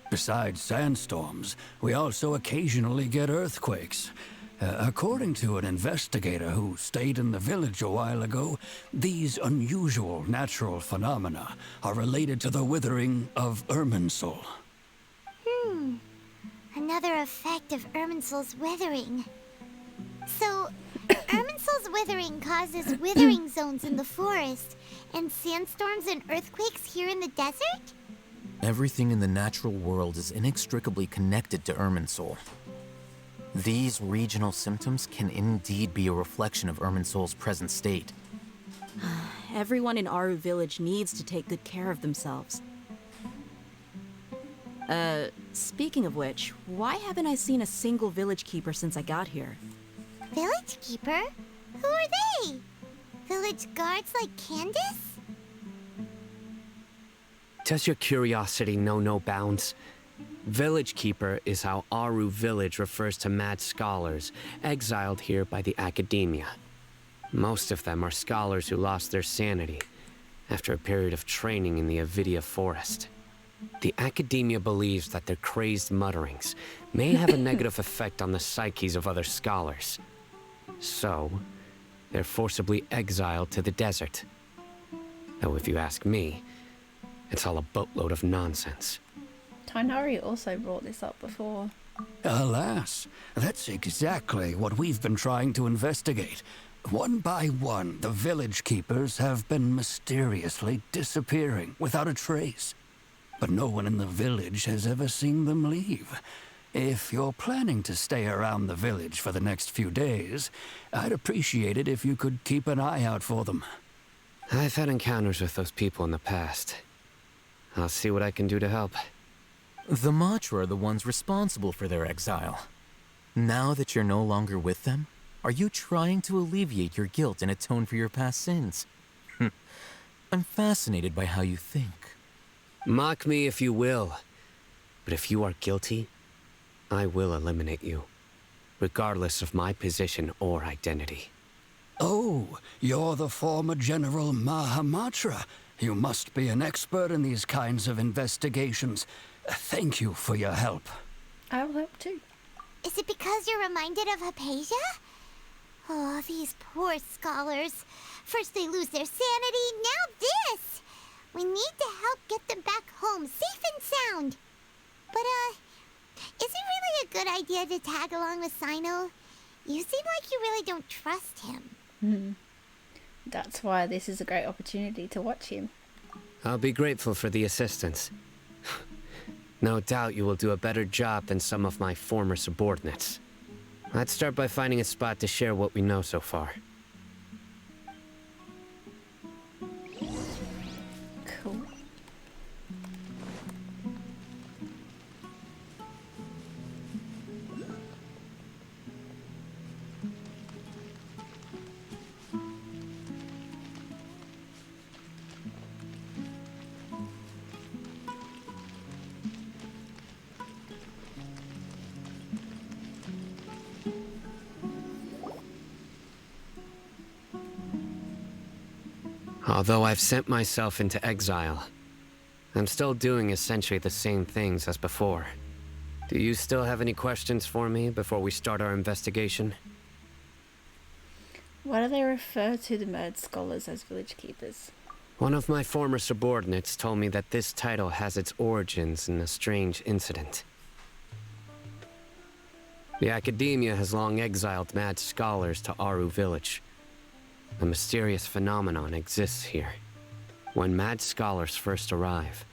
Besides sandstorms, we also occasionally get earthquakes. According to an investigator who stayed in the village a while ago, these unusual natural phenomena are related to the withering of Irminsul. Another effect of Irminsul's withering. So, Irminsul's withering causes withering zones in the forest, and sandstorms and earthquakes here in the desert? Everything in the natural world is inextricably connected to Irminsul. These regional symptoms can indeed be a reflection of Irminsul's present state. Everyone in Aru village needs to take good care of themselves. Speaking of which, why haven't I seen a single village keeper since I got here? Village keeper? Who are they? Village guards like Candace? Does your curiosity know no bounds? Village Keeper is how Aru Village refers to mad scholars exiled here by the Academia. Most of them are scholars who lost their sanity after a period of training in the Avidia Forest. The Academia believes that their crazed mutterings may have a negative effect on the psyches of other scholars. So, they're forcibly exiled to the desert. Though if you ask me, it's all a boatload of nonsense. Tainari also brought this up before. Alas, that's exactly what we've been trying to investigate. One by one, the village keepers have been mysteriously disappearing without a trace. But no one in the village has ever seen them leave. If you're planning to stay around the village for the next few days, I'd appreciate it if you could keep an eye out for them. I've had encounters with those people in the past. I'll see what I can do to help. The Matra are the ones responsible for their exile. Now that you're no longer with them, are you trying to alleviate your guilt and atone for your past sins? I'm fascinated by how you think. Mock me if you will, but if you are guilty, I will eliminate you, regardless of my position or identity. Oh, you're the former General Mahamatra. You must be an expert in these kinds of investigations. Thank you for your help. I will help too. Is it because you're reminded of Hypatia? Oh, these poor scholars. First they lose their sanity, now this! We need to help get them back home, safe and sound. But, is it really a good idea to tag along with Sino? You seem like you really don't trust him. That's why this is a great opportunity to watch him. I'll be grateful for the assistance. No doubt you will do a better job than some of my former subordinates. Let's start by finding a spot to share what we know so far. Cool. Although I've sent myself into exile, I'm still doing essentially the same things as before. Do you still have any questions for me before we start our investigation? Why do they refer to the mad scholars as village keepers? One of my former subordinates told me that this title has its origins in a strange incident. The Academia has long exiled mad scholars to Aru Village. A mysterious phenomenon exists here. When mad scholars first arrive,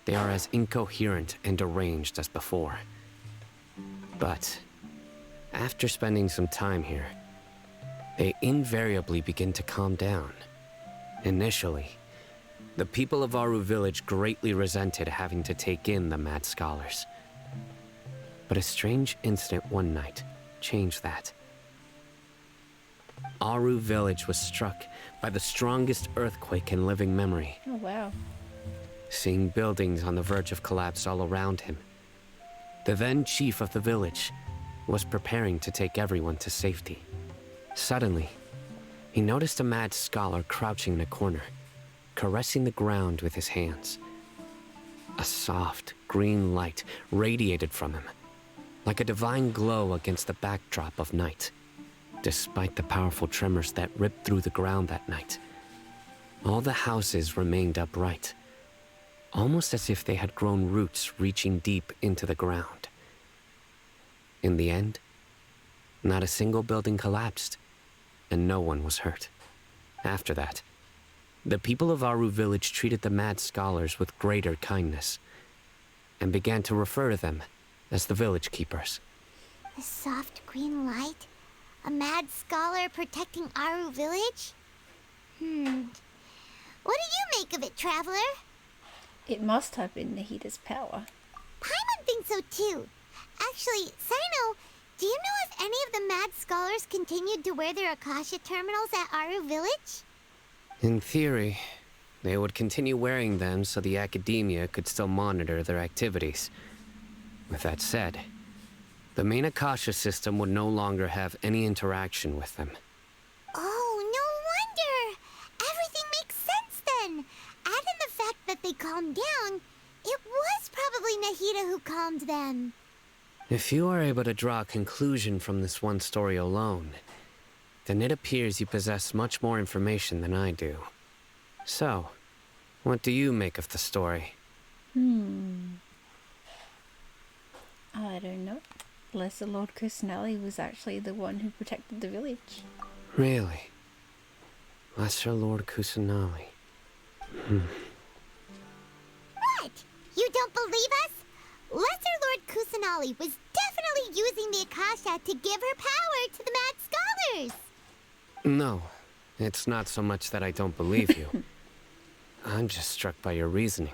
they are as incoherent and deranged as before. But after spending some time here, they invariably begin to calm down. Initially, the people of Aru Village greatly resented having to take in the mad scholars. But a strange incident one night changed that. Aru Village was struck by the strongest earthquake in living memory. Oh, wow. Seeing buildings on the verge of collapse all around him, the then chief of the village was preparing to take everyone to safety. Suddenly, he noticed a mad scholar crouching in a corner, caressing the ground with his hands. A soft, green light radiated from him, like a divine glow against the backdrop of night. Despite the powerful tremors that ripped through the ground that night, all the houses remained upright, almost as if they had grown roots reaching deep into the ground. In the end, not a single building collapsed, and no one was hurt. After that, the people of Aru Village treated the mad scholars with greater kindness, and began to refer to them as the village keepers. The soft green light? A mad scholar protecting Aru Village? What do you make of it, Traveler? It must have been Nahida's power. Paimon thinks so too. Actually, Sino, do you know if any of the mad scholars continued to wear their Akasha terminals at Aru Village? In theory, they would continue wearing them so the Academia could still monitor their activities. With that said, the main Akasha system would no longer have any interaction with them. Oh, no wonder! Everything makes sense then! Add in the fact that they calmed down, it was probably Nahida who calmed them. If you are able to draw a conclusion from this one story alone, then it appears you possess much more information than I do. So, what do you make of the story? I don't know. Lesser Lord Kusanali was actually the one who protected the village. Really? Lesser Lord Kusanali. What? You don't believe us? Lesser Lord Kusanali was definitely using the Akasha to give her power to the Mad Scholars! No, it's not so much that I don't believe you. I'm just struck by your reasoning.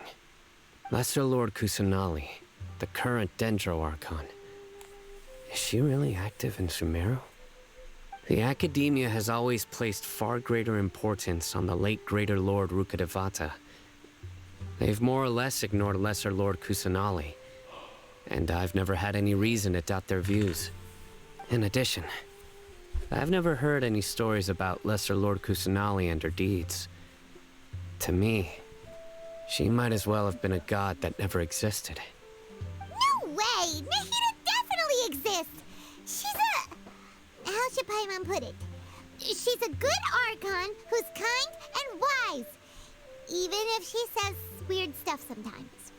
Lesser Lord Kusanali, the current Dendro Archon. Is she really active in Sumeru? The Academia has always placed far greater importance on the late Greater Lord Rukkhadevata. They've more or less ignored Lesser Lord Kusanali, and I've never had any reason to doubt their views. In addition, I've never heard any stories about Lesser Lord Kusanali and her deeds. To me, she might as well have been a god that never existed. No way! Nahida definitely exists! She's a... how should Paimon put it? She's a good Archon who's kind and wise. Even if she says weird stuff sometimes.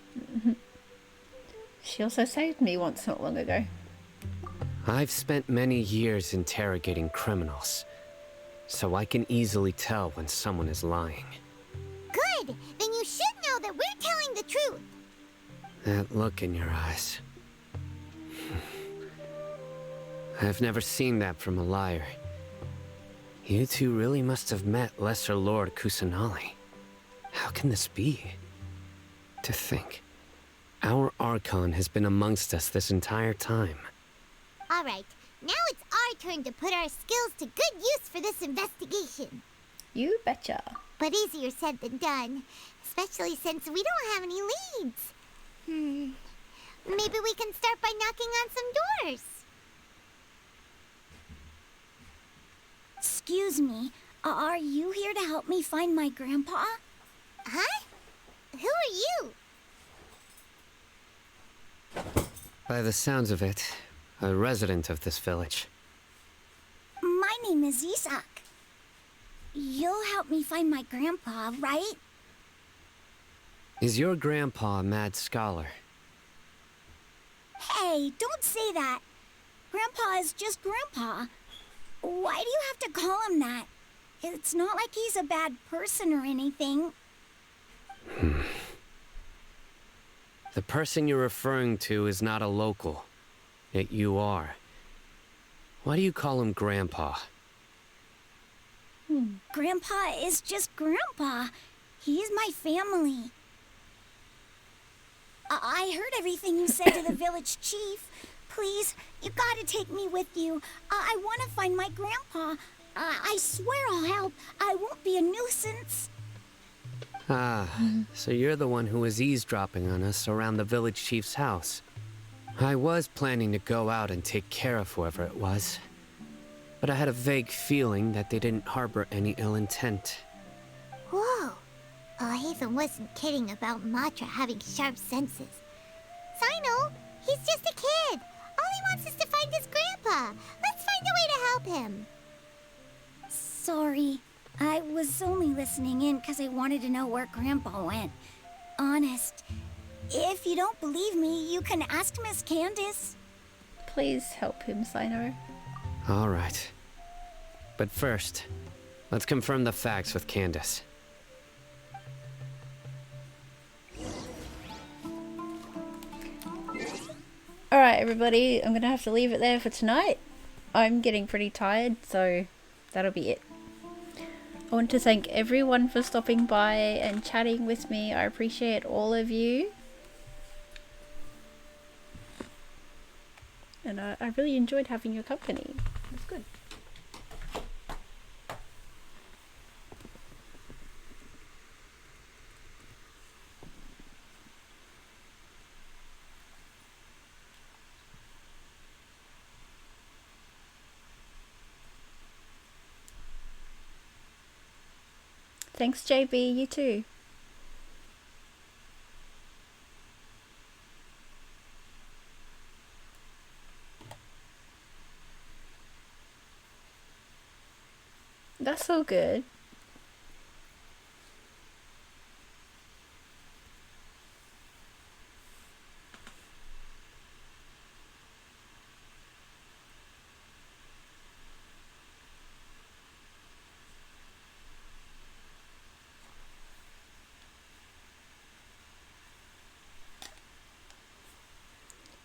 She also saved me once not long ago. I've spent many years interrogating criminals, so I can easily tell when someone is lying. Good! Then you should know that we're telling the truth. That look in your eyes. I've never seen that from a liar. You two really must have met Lesser Lord Kusanali. How can this be? To think, our Archon has been amongst us this entire time. Alright, now it's our turn to put our skills to good use for this investigation. You betcha. But easier said than done, especially since we don't have any leads. Maybe we can start by knocking on some doors. Excuse me, are you here to help me find my grandpa? Huh? Who are you? By the sounds of it, a resident of this village. My name is Isak. You'll help me find my grandpa, right? Is your grandpa a mad scholar? Hey, don't say that. Grandpa is just Grandpa. Why do you have to call him that? It's not like he's a bad person or anything. The person you're referring to is not a local, yet you are. Why do you call him Grandpa? Grandpa is just Grandpa. He's my family. I heard everything you said to the village chief. Please, you gotta take me with you. I want to find my grandpa. I swear I'll help. I won't be a nuisance. Ah, so you're the one who was eavesdropping on us around the village chief's house. I was planning to go out and take care of whoever it was, but I had a vague feeling that they didn't harbor any ill intent. Whoa. Hatham wasn't kidding about Matra having sharp senses. Sino, he's just a kid. All he wants is to find his grandpa. Let's find a way to help him. Sorry. I was only listening in because I wanted to know where Grandpa went. Honest. If you don't believe me, you can ask Miss Candace. Please help him, Sino. All right. But first, let's confirm the facts with Candace. Alright, everybody, I'm gonna have to leave it there for tonight. I'm getting pretty tired, so that'll be it. I want to thank everyone for stopping by and chatting with me. I appreciate all of you. And I really enjoyed having your company. It was good. Thanks, JB. You too. That's all good.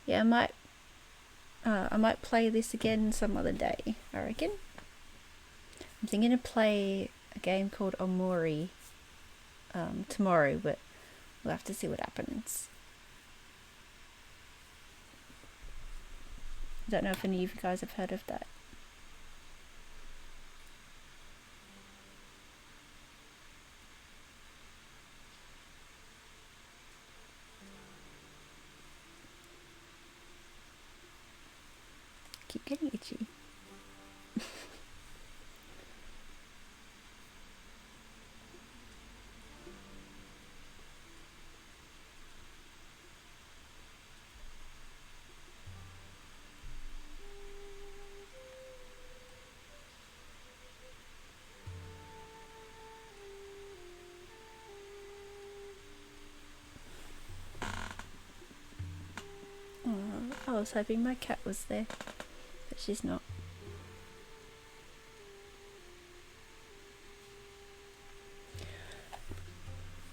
Yeah, I might play this again some other day, I reckon. I'm thinking to play a game called Omori tomorrow, but we'll have to see what happens. I don't know if any of you guys have heard of that. Keep getting itchy. I was hoping my cat was there, but she's not.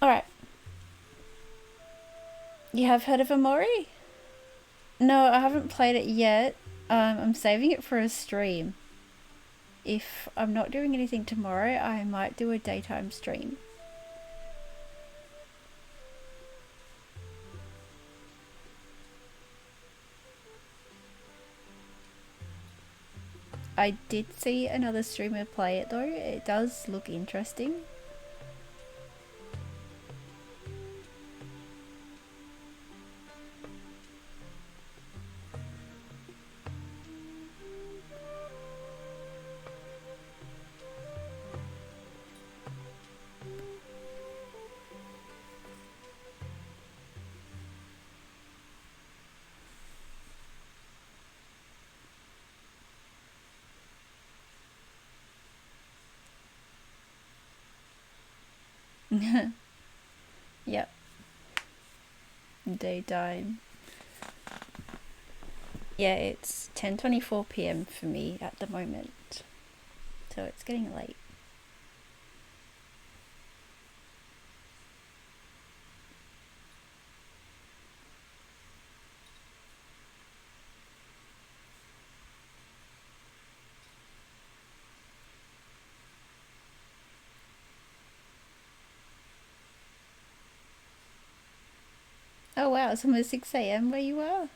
Alright. You have heard of Omori? No, I haven't played it yet. I'm saving it for a stream. If I'm not doing anything tomorrow, I might do a daytime stream. I did see another streamer play it though. It does look interesting. Yep. Daytime. Yeah, it's 10:24 p.m. for me at the moment. So it's getting late. Oh wow, it's almost 6 a.m. where you are.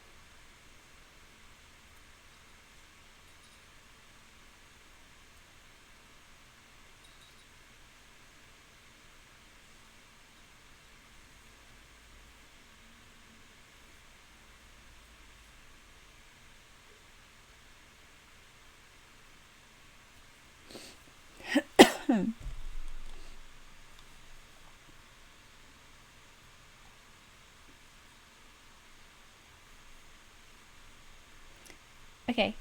Okay,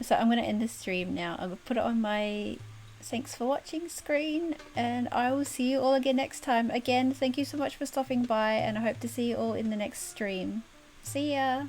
so I'm gonna end the stream now. I'm gonna put it on my thanks for watching screen, and I will see you all again next time. Again, thank you so much for stopping by, and I hope to see you all in the next stream. See ya!